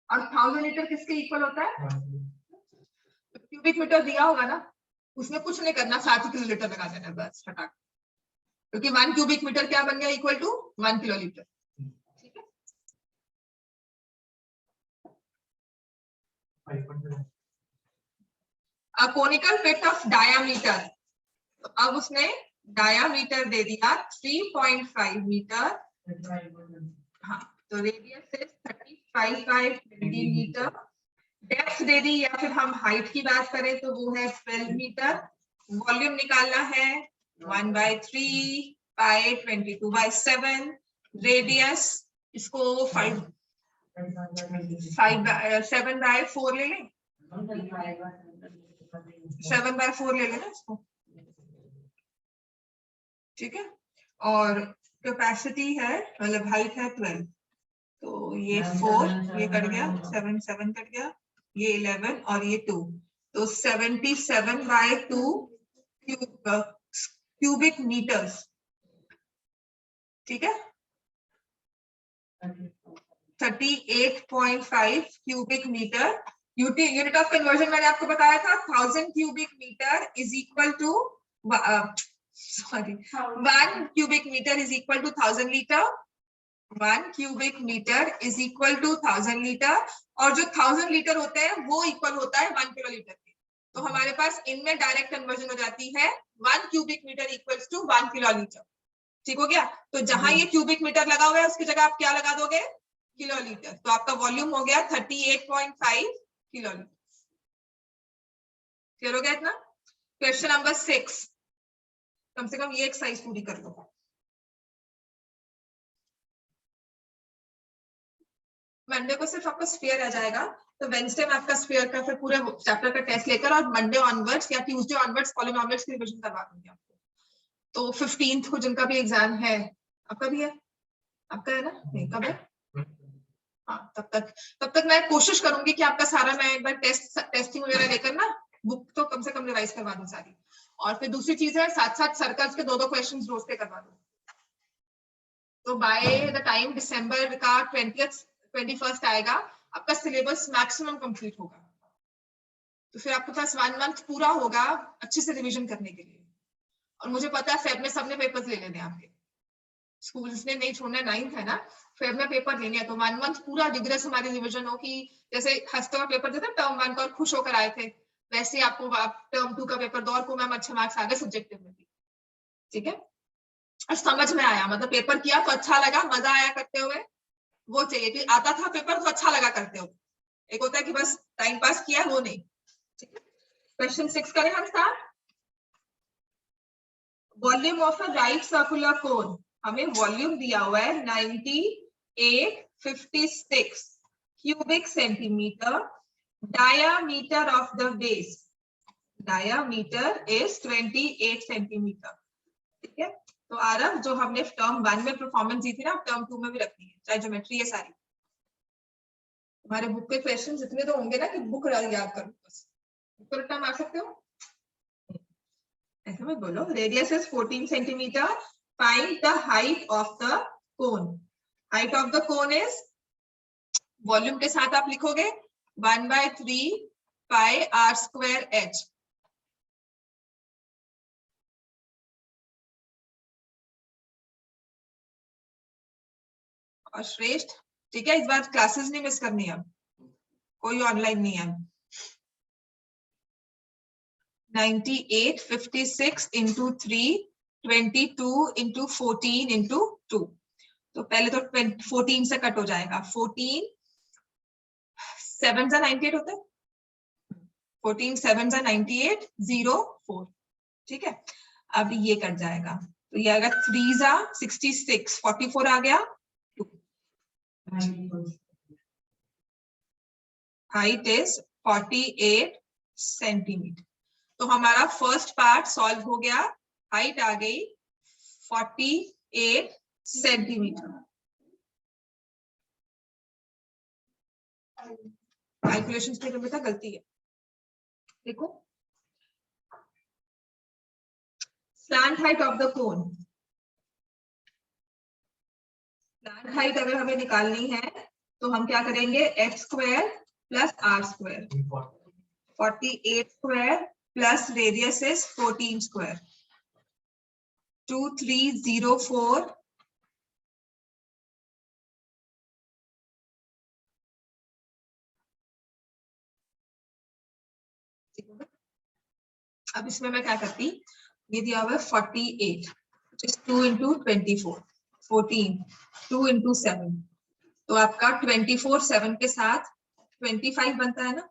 और 1000 लीटर किसके इक्वल होता है, तो क्यूबिक मीटर दिया होगा ना, उसमें कुछ नहीं करना, 7 किलोलीटर लगा देना बस फटाक, क्योंकि 1 क्यूबिक मीटर क्या बन गया, इक्वल टू 1 किलोलीटर। ठीक है, a conical bit of diameter, तो अब उसने डायामीटर दे दिया 3.5 मीटर, हाँ, तो रेडियस इज 35 सेंटीमीटर, डेप्थ दे दी, या फिर हम हाइट की बात करें तो वो है 12 मीटर, वॉल्यूम निकालना है 1/3 पाई 22/7, रेडियस इसको 7/4 ले लें, 7/4 ले लेना इसको, ठीक है। और कैपेसिटी है, मतलब हाइट है 12, तो ये 4 ये कट गया, 7 कट गया, ये 11 और ये 2, तो 77/2 क्यूबिक मीटर्स, ठीक है, 38.5 cubic metre. Unit of conversion मैंने आपको बताया था, 1000 cubic metre is equal to, sorry, 1 cubic metre is equal to 1000 litre, 1 cubic metre is equal to 1000 litre, और जो 1000 लीटर होते हैं वो इक्वल होता है 1 किलोलीटर के। तो हमारे पास इनमें डायरेक्ट कन्वर्जन हो जाती है, 1 cubic metre equals to 1 kilolitre. ठीक हो गया। तो जहां ये क्यूबिक मीटर लगा हुआ है उसकी जगह आप क्या लगा दोगे, किलोलीटर, तो आपका वॉल्यूम हो गया 38.5 किलोलीटर। क्लियर हो गया इतना। क्वेश्चन नंबर 6, कम से कम ये एक्सरसाइज पूरी कर लो। मंडे को सिर्फ आपका स्फीयर आ जाएगा, तो वेंसडे में आपका स्फीयर का फिर पूरे चैप्टर का टेस्ट लेकर और मंडे ऑनवर्ड्स या ट्यूसडे ऑनवर्ड्स पॉलिनोमियल्स की रिवीजन करवा दूंगी आपको। तो 15th को जिनका भी एग्जाम है, आपका भी है, आपका है ना, नहीं कब है, हाँ, तब तक मैं कोशिश करूंगी कि आपका सारा मैं एक बार टेस्टिंग वगैरह लेकर ना बुक तो कम से कम रिवाइज करवा दूं सारी। और फिर दूसरी चीज है, साथ साथ सर्कल्स के 2-2 क्वेश्चंस रोज पे करवा दूं। तो बाय द टाइम दिसंबर का 21st आएगा, आपका सिलेबस मैक्सिमम कंप्लीट होगा, तो फिर आपके पास 1 मंथ पूरा होगा अच्छे से रिवीजन करने के लिए। और मुझे पता है फेब में सबने पेपर्स ले लेने आपके, स्कूल्स ने नहीं छोड़ना, 9th है ना, फेब में पेपर लेने हैं, तो 1 मंथ पूरा रिग्रेस हमारी रिविजन हो कि जैसे हफ्ते में पेपर देते टर्म 1 का और खुश होकर आए थे, वैसे आपको टर्म 2 का पेपर दो और को मैम अच्छे मार्क्स आ गए सब्जेक्टिव में भी, ठीक है। और समझ में आया, मतलब पेपर किया तो अच्छा लगा, मजा आया करते हुए, वो चाहिए कि आता था पेपर तो अच्छा लगा करते हुए, एक होता है कि बस टाइम पास किया, वो नहीं, ठीक है। क्वेश्चन 6 करें हम start. Volume of a right circular कोन, हमें वॉल्यूम दिया हुआ है 9856 cubic centimetre, diameter of the base, diameter is 28 centimetre, ठीक है। तो आरव जो हमने टर्म 1 में परफॉर्मेंस दी थी ना, टर्म 2 में भी रखनी है, चाहे ज्योमेट्री है सारी। हमारे बुक के क्वेश्चन इतने तो होंगे ना कि बुक याद करो, बस बुक को रट्टा मार सकते हो, ऐसे में बोलो। Radius is 14 centimetre, find the height of the cone. Height of the cone is, volume के साथ आप लिखोगे 1/3 पाई r स्क्वायर h, और श्रेष्ठ, ठीक है। इस बार क्लासेस नहीं मिस करनी है, कोई ऑनलाइन नहीं है। 9856 इंटू 3, 22 इंटू 14 इंटू 2, तो पहले तो 14 से कट हो जाएगा, 14 7 98 होता है, 14 7 98 0 4, ठीक है। अब ये कट जाएगा, तो ये आएगा 3 66 44 आ गया, हाइट इज 48 सेंटीमीटर। तो हमारा फर्स्ट पार्ट सॉल्व हो गया, हाइट आ गई 48 सेंटीमीटर। कैलकुलेशंस में बेटा गलती है, देखो। Slant height of the cone, slant height अगर हमें निकालनी है तो हम क्या करेंगे, x square plus r square, 48 square plus radius is 14 square, 2304 अब इसमें मैं क्या करती, ये दिया हुआ है 48, 2 इंटू 24, 14, 2 इंटू 7, तो आपका 24 7 के साथ 25 बनता है ना,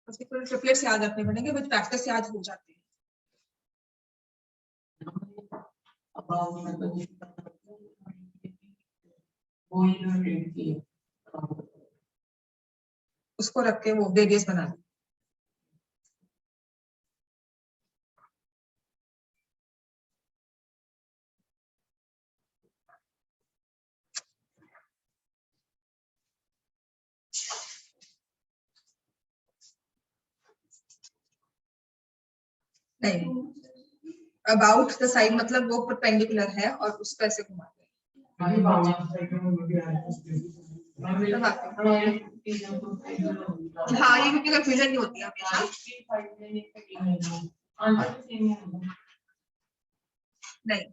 उसके थोड़े ट्रिपलेट्स याद रखने पड़ेंगे, विद प्रैक्टिस याद हो जाते हैं। उसको रख के वो रेडियस बना दी। नहीं, अबाउट द साइड मतलब वो परपेंडिकुलर है और उस पर ऐसे घुमाते हैं। हाँ, ये क्योंकि कंफ्यूजन नहीं होती हमेशा। नहीं,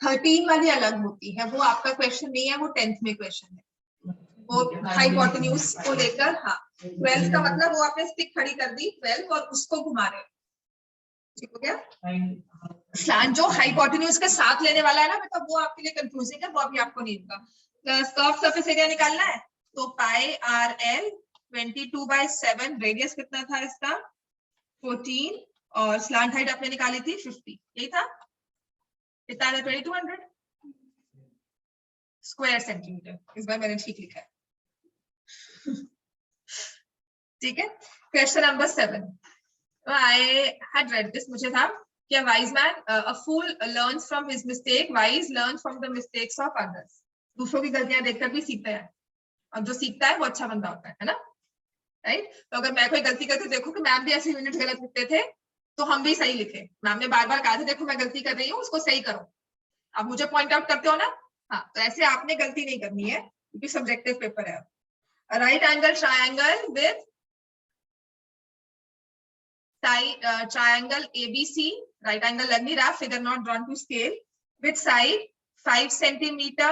13 वाली अलग होती है, वो आपका क्वेश्चन नहीं है, वो 10th में क्वेश्चन है, वो हाइपोटेन्यूज को लेकर। हाँ, 12 का मतलब वो आपने स्टिक खड़ी कर दी 12 और उसको घुमा रहे हो, ठीक हो गया। स्लैंट जो हाइपोटेन्यूज के साथ लेने वाला है ना बेटा, वो आपके लिए कंफ्यूजिंग है, वो अभी आपको नहीं होगा। कर्व सरफेस एरिया निकालना है तो पाई आर एल 22/7, रेडियस कितना था इसका 14, और स्लैंट हाइट आपने निकाली थी 50, यही था, कितना है 2200 स्क्वायर सेंटीमीटर, इस बार मैंने ठीक लिखा है। ठीक है। Question number 7, I had read this, मुझे था क्या, wise man a fool learns from his mistake, wise learn from the mistakes of others. दूसरों की गलतियां देखकर भी सीखता है, और जो सीखता है वो अच्छा बंदा होता है ना, राइट। तो अगर मैं कोई गलती करके देखूं कि मैम भी ऐसे यूनिट गलत लिखते थे, तो हम भी सही लिखे। मैम ने बार बार कहा था देखो मैं गलती कर रही हूँ, उसको सही करो, आप मुझे पॉइंट आउट करते हो ना। हाँ, तो ऐसे आपने गलती नहीं करनी है, क्योंकि सब्जेक्टिव पेपर है। Right angle triangle with triangle ABC, right angle लग नहीं रहा, figure not drawn to scale, with side 5 centimeter,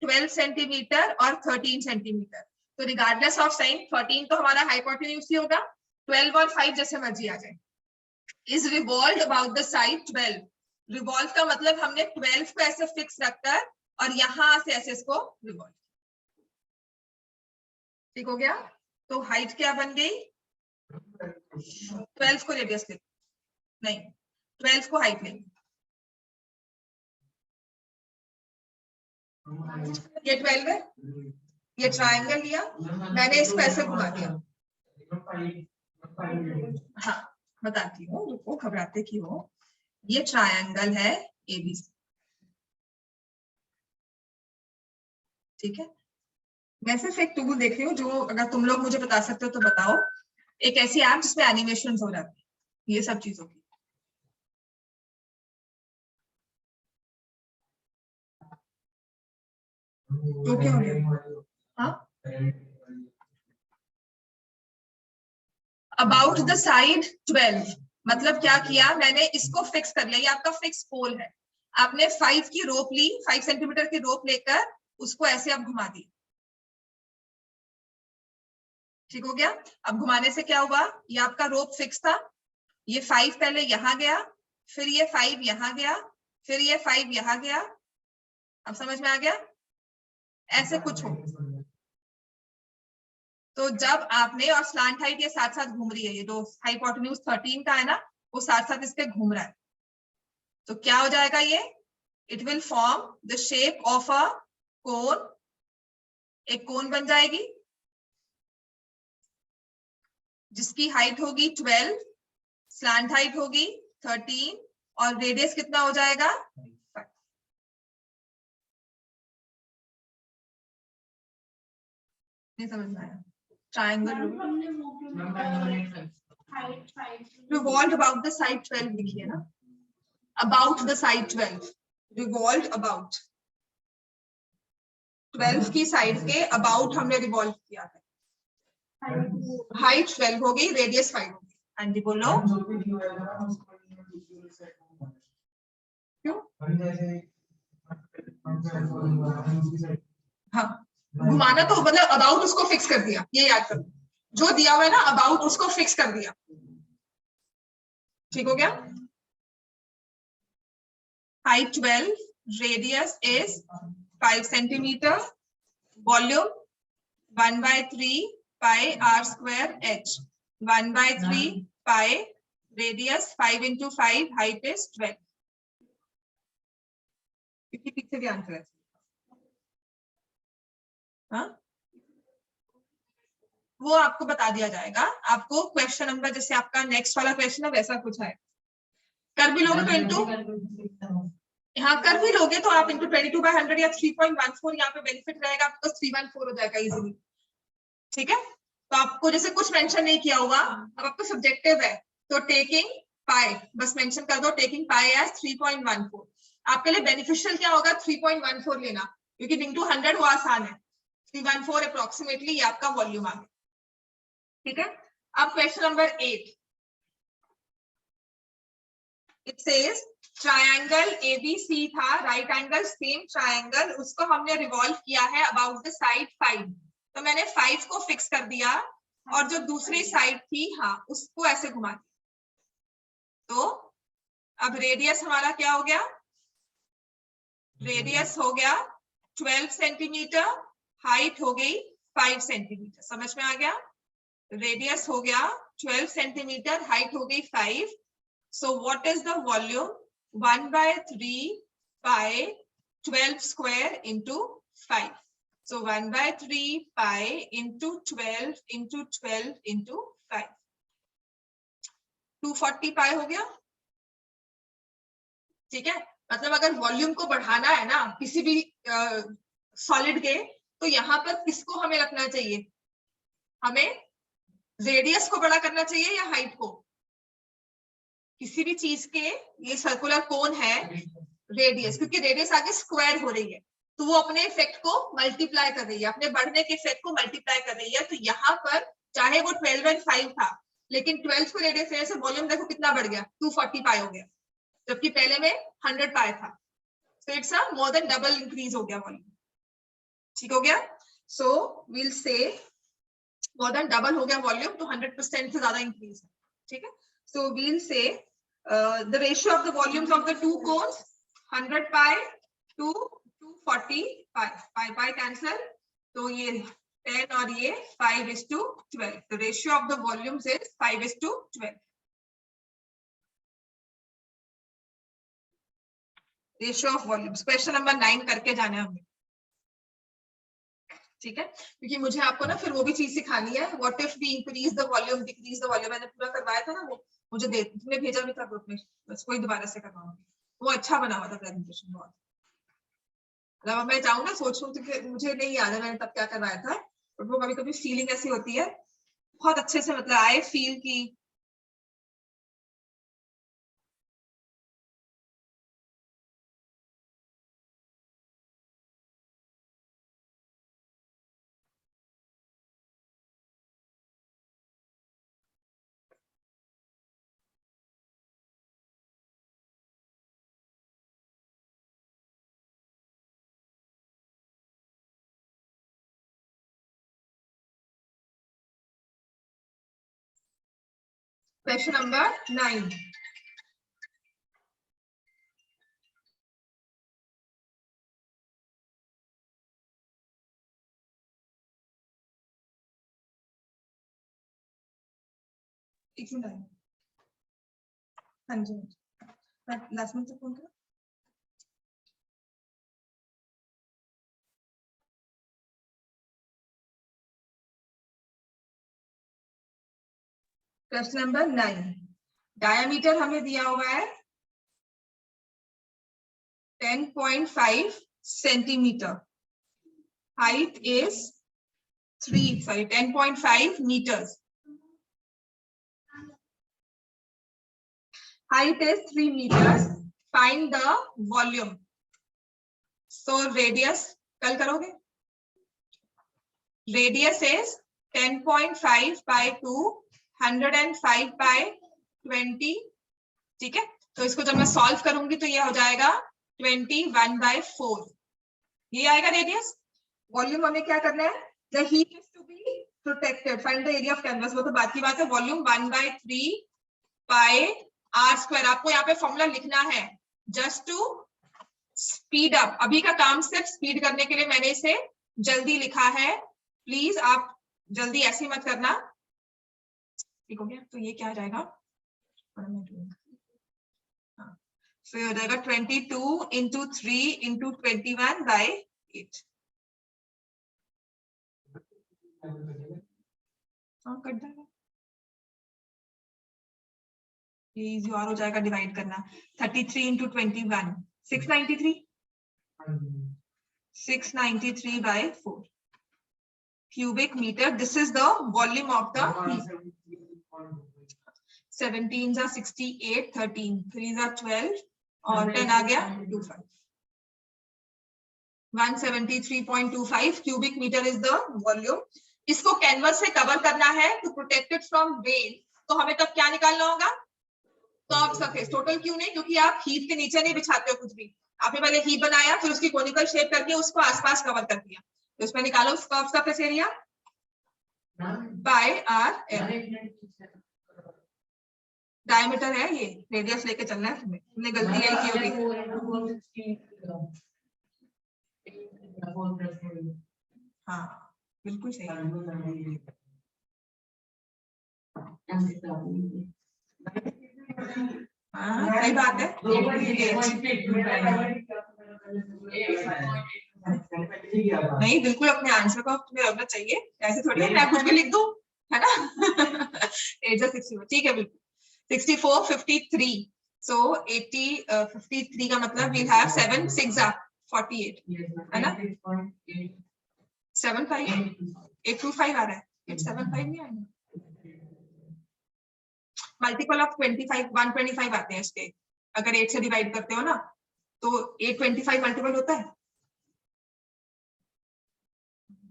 12 centimeter और 13 centimeter. तो regardless of sign 13 तो हमारा hypotenuse ही होगा, 12 और 5 जैसे मर्जी आ जाए. Is revolved about the side 12. Revolve का मतलब हमने 12 को ऐसे फिक्स रखकर और यहां से ऐसे इसको रिवॉल्व. ठीक हो गया. तो हाइट क्या बन गई, 12 को रेडियस ले, नहीं 12 को हाइट लेंगे. ये 12 है, ये ट्रायंगल लिया, मैंने इसको ऐसे घुमा दिया. हाँ बताती हूँ, रुको घबराते की हो. ये ट्रायंगल है एबीसी, ठीक है. मैं सिर्फ एक टूल देख रही हूँ जो अगर तुम लोग मुझे बता सकते हो तो बताओ. एक ऐसी ऐप जिसमें एनिमेशन हो जाती है ये सब चीजों की. तो क्या हो गया? हाँ, अबाउट द साइड 12 मतलब क्या किया मैंने, इसको फिक्स कर लिया. ये आपका फिक्स पोल है. आपने 5 की रोप ली, 5 सेंटीमीटर की रोप लेकर उसको ऐसे आप घुमा दी. ठीक हो गया. अब घुमाने से क्या हुआ, ये आपका रोप फिक्स था, ये 5 पहले यहां गया, फिर ये 5 यहां गया, फिर ये 5 यहां गया. अब समझ में आ गया, ऐसे कुछ हो. तो जब आपने, और स्लांट हाइट ये साथ साथ घूम रही है, ये जो हाइपोटेन्यूज 13 का है ना वो साथ साथ इस पे घूम रहा है. तो क्या हो जाएगा ये, it will form the shape of a cone. एक कोन बन जाएगी जिसकी हाइट होगी 12, स्लांट हाइट होगी 13 और रेडियस कितना हो जाएगा 5. नहीं समझ में आया. Triangle revolved about the side 12 लिखिए ना, about the side 12, revolved about 12 की साइड के about हमने रिवॉल्व किया है. हाइट 12 हो गई, रेडियस 5 हो गई. आंटी बोलो क्यों? हाँ घुमाना तो मतलब अबाउट उसको फिक्स कर दिया, ये याद करो. जो दिया हुआ है ना अबाउट उसको फिक्स कर दिया. ठीक हो गया. Height 12, radius is 5 centimetre, volume 1/3 pi r square h. 1/3 pi, radius 5 into 5, height is 12. इसके पीछे भी आंसर है. हाँ वो आपको बता दिया जाएगा. आपको क्वेश्चन नंबर जैसे आपका नेक्स्ट वाला क्वेश्चन है वैसा कुछ है. कर भी लोगे तो इंटू, हाँ कर भी लोगे तो आप इंटू 22/100 या 3.14 यहाँ पे बेनिफिट रहेगा आपको, 314 हो जाएगा इजीली. ठीक है. तो आपको जैसे कुछ मेंशन नहीं किया होगा, अब आपको सब्जेक्टिव है तो टेकिंग पाई बस मेंशन कर दो, टेकिंग पाई एज 3.14. आपके लिए बेनिफिशियल क्या होगा 3.14 लेना, क्योंकि इंटू 100 वो आसान है. 314 अप्रोक्सीमेटली ये आपका वॉल्यूम आ गया. ठीक है. अब question number 8. It says triangle ABC था, राइट एंगल सेम ट्रायंगल, उसको हमने रिवॉल्व किया है अबाउट द साइड 5. तो मैंने 5 को फिक्स कर दिया और जो दूसरी साइड थी हाँ उसको ऐसे घुमा दिया. तो अब रेडियस हमारा क्या हो गया, रेडियस हो गया 12 सेंटीमीटर, हाइट हो गई 5 सेंटीमीटर. समझ में आ गया. रेडियस हो गया 12 सेंटीमीटर, हाइट हो गई 5. So what is the volume? 1/3 pi 12 square into 5. So 1/3 pi into 12 into 12 into 5. 240 pi हो गया. ठीक है. मतलब अगर वॉल्यूम को बढ़ाना है ना किसी भी सॉलिड के, तो यहाँ पर किसको हमें रखना चाहिए, हमें रेडियस को बड़ा करना चाहिए या हाइट को. किसी भी चीज के, ये सर्कुलर कोन है, रेडियस, क्योंकि रेडियस आगे स्क्वायर हो रही है तो वो अपने इफेक्ट को मल्टीप्लाई कर रही है, अपने बढ़ने के इफेक्ट को मल्टीप्लाई कर रही है. तो यहाँ पर चाहे वो 12 and 5 था लेकिन 12 को रेडियस एरिया से वॉल्यूम देखो कितना बढ़ गया, 240 पाई हो गया, जबकि पहले में 100 पाई था। So it's a more than double increase हो गया वॉल्यूम। ठीक हो गया। सो विल से मोर देन डबल हो गया वॉल्यूम, तो 100% से ज्यादा इंक्रीज है। ठीक है। So will say the ratio of the volumes of the two cones 100 pi to 240 pi, pi pi cancel, तो ये 10 और ये 5:12। The ratio of the volumes is 5:12. Ratio of volumes, question number 9 करके जाना है हमें। ठीक है, क्योंकि मुझे आपको ना फिर वो भी चीज सिखानी है, what if we increase the volume decrease the volume. मैंने पूरा करवाया था ना, वो मुझे तुमने भेजा भी था ग्रुप में, बस कोई दोबारा से करवाऊंगी। वो अच्छा बना हुआ था प्रेजेंटेशन बहुत। मतलब मैं चाहूँ ना, सोचूं तो मुझे नहीं याद है मैंने तब क्या करवाया था, बट वो कभी कभी फीलिंग ऐसी होती है बहुत अच्छे से, मतलब आई फील की क्वेश्चन नंबर 9। हाँ जी, लास्ट में फोन करो। क्वेश्चन नंबर 9, डायमीटर हमें दिया हुआ है 10.5 centimetre, height is 10.5 meters, height is 3 meters, find the volume। so radius कल करोगे, radius is 10.5 by 2, 105 by 20। ठीक है, तो इसको जब मैं सॉल्व करूंगी तो ये हो जाएगा 21/4, ये आएगा रेडियस। वॉल्यूम हमें क्या करना है, the heat is to be protected, find the area of canvas, वो तो बात की बात है। वॉल्यूम 1/3 पाई आर स्क्वायर, आपको यहाँ पे फॉर्मूला लिखना है जस्ट टू स्पीड अप। अभी का काम सिर्फ स्पीड करने के लिए मैंने इसे जल्दी लिखा है, प्लीज आप जल्दी ऐसी मत करना। ठीक हो गया, तो ये क्या आ जाएगा, तो ये हो जाएगा 22 into 3 into 21/8। हाँ कट जाएगा, ये इजी और हो जाएगा डिवाइड करना। 33 into 21 693, 693/4 cubic meter। This is the volume of the heat। 17s are 68, 13 3s are 12 और 10 आ गया 25। 173.25 cubic meter is the volume। इसको कैनवस से कवर करना है टू प्रोटेक्टेड फ्रॉम रेन, तो हमें तब क्या निकालना होगा, कर्व सरफेस। टोटल क्यों नहीं, क्योंकि आप हीट के नीचे नहीं बिछाते हो कुछ भी, आपने पहले हीट बनाया फिर उसकी कोनिकल शेप करके उसको आसपास कवर कर दिया, तो इसमें निकालो curve surface area bye R L. Diameter है ये, रेडियस लेके चलना है तुम्हें, तुमने गलती यही की होगी। हाँ बिल्कुल सही, हाँ सही बात है। नहीं बिल्कुल अपने आंसर को तुम्हें रखना चाहिए, ऐसे थोड़ी है मैं कुछ भी लिख दूं, है ना। एज 64, ठीक है बिल्कुल। 64 53, so 80 53 का मतलब we'll have 7 6 are 48, है ना। 75 825 आ रहा है, 875 नहीं आएगा। मल्टीपल ऑफ 25 125 आते हैं इसके, अगर 8 से डिवाइड करते हो ना तो 825 मल्टीपल होता है,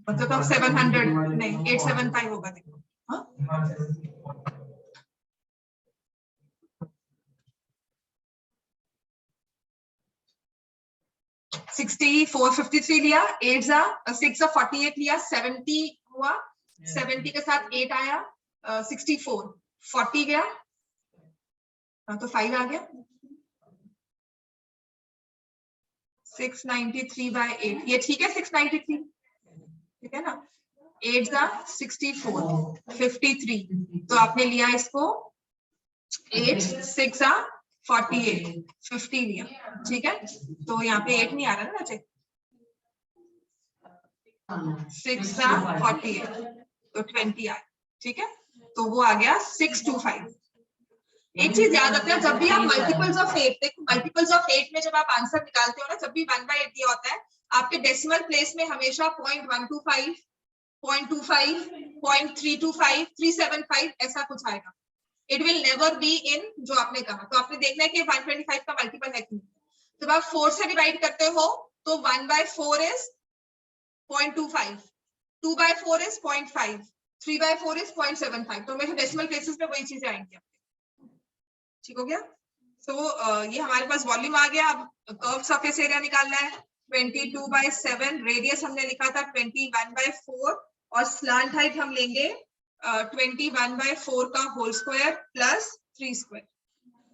मतलब तो 700 नहीं 875 होगा। देखो हाँ 64 53 लिया, 8 जा 6 जा 48 लिया, 70 हुआ, 70 के साथ 8 आया, 64 40 गया, तो 5 आ गया, 693 by 8, ये ठीक है 693, ठीक है ना, 8 जा 64 53, तो आपने लिया इसको 8 6 जा 48 50 लिया, ठीक है, तो यहाँ पे 8 नहीं आ रहा ना बच्चे, 6 जा 48 तो 20 आया, ठीक है, तो वो आ गया 625। एक चीज याद रखना, जब भी आप मल्टीपल्स ऑफ 8, देखो मल्टीपल्स ऑफ 8 में जब आप आंसर निकालते हो ना, जब भी 1/8 दिया होता है, आपके डेसिमल प्लेस में हमेशा 0.125 0.25 0.325 375 ऐसा कुछ आएगा, it will never be in जो आपने कहा। तो आपने देखना है कि 125 का मल्टीपल है कि नहीं। जब आप 4 से डिवाइड करते हो तो 1/4 इज 0.25, 2/4 इज 0.5, 3/4 इज 0.75, तो मेरे डेसिमल प्लेसेस में वही चीजें आएंगी, ठीक हो गया। तो ये हमारे पास वॉल्यूम आ गया। अब कर्व सरफेस एरिया निकालना है, 22/7, रेडियस हमने लिखा था 21/4 और स्लांट हाइट हम लेंगे 21/4 का होल स्क्वायर प्लस 3 स्क्वायर,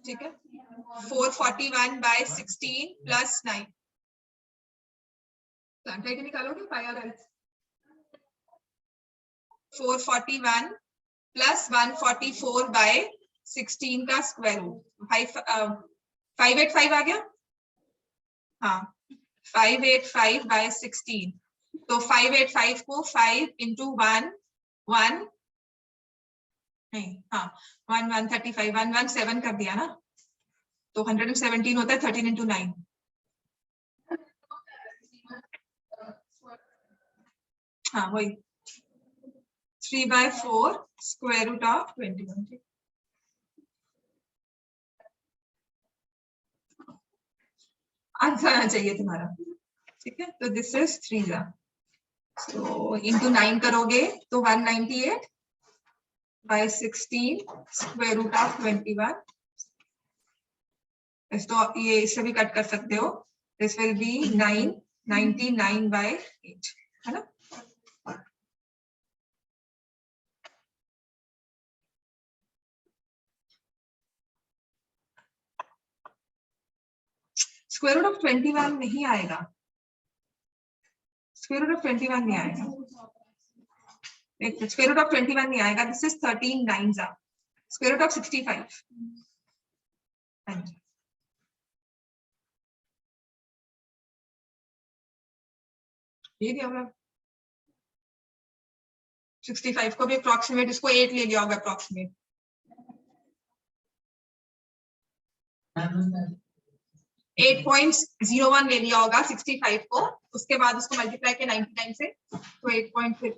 ठीक है, 441/16 प्लस 9, स्लांट हाइट निकालोगे पाई और एल, 441 प्लस 144/16 का स्क्वायर रूट, 585 आ गया, हाँ 585/16, तो 585 को 5 into 1 1 नहीं, हाँ 135 117 कर दिया ना, तो 117 होता है 13 into 9, हाँ वही 3/4 स्क्वायर रूट ऑफ 21, आंसर आना चाहिए तुम्हारा, ठीक है। तो दिस इज 3 जा, तो इंटू 9 करोगे तो 198/16 स्क्वायर रूट ऑफ 21, तो ये इससे भी कट कर सकते हो, दिस विल बी 999/8, है ना। स्क्वायर रूट ऑफ 21 नहीं आएगा, स्क्वायर रूट ऑफ 21 नहीं आएगा, स्क्वायर रूट ऑफ 21 नहीं आएगा, दिस इज 13 9 जा, स्क्वायर रूट ऑफ 65, हाँ जी ये दिया होगा 65 को भी अप्रोक्सीमेट, इसको 8 ले लिया होगा अप्रोक्सीमेट, 8.01 ले लिया होगा 65 को, उसके बाद उसको मल्टीप्लाई किया 99 से, तो 8.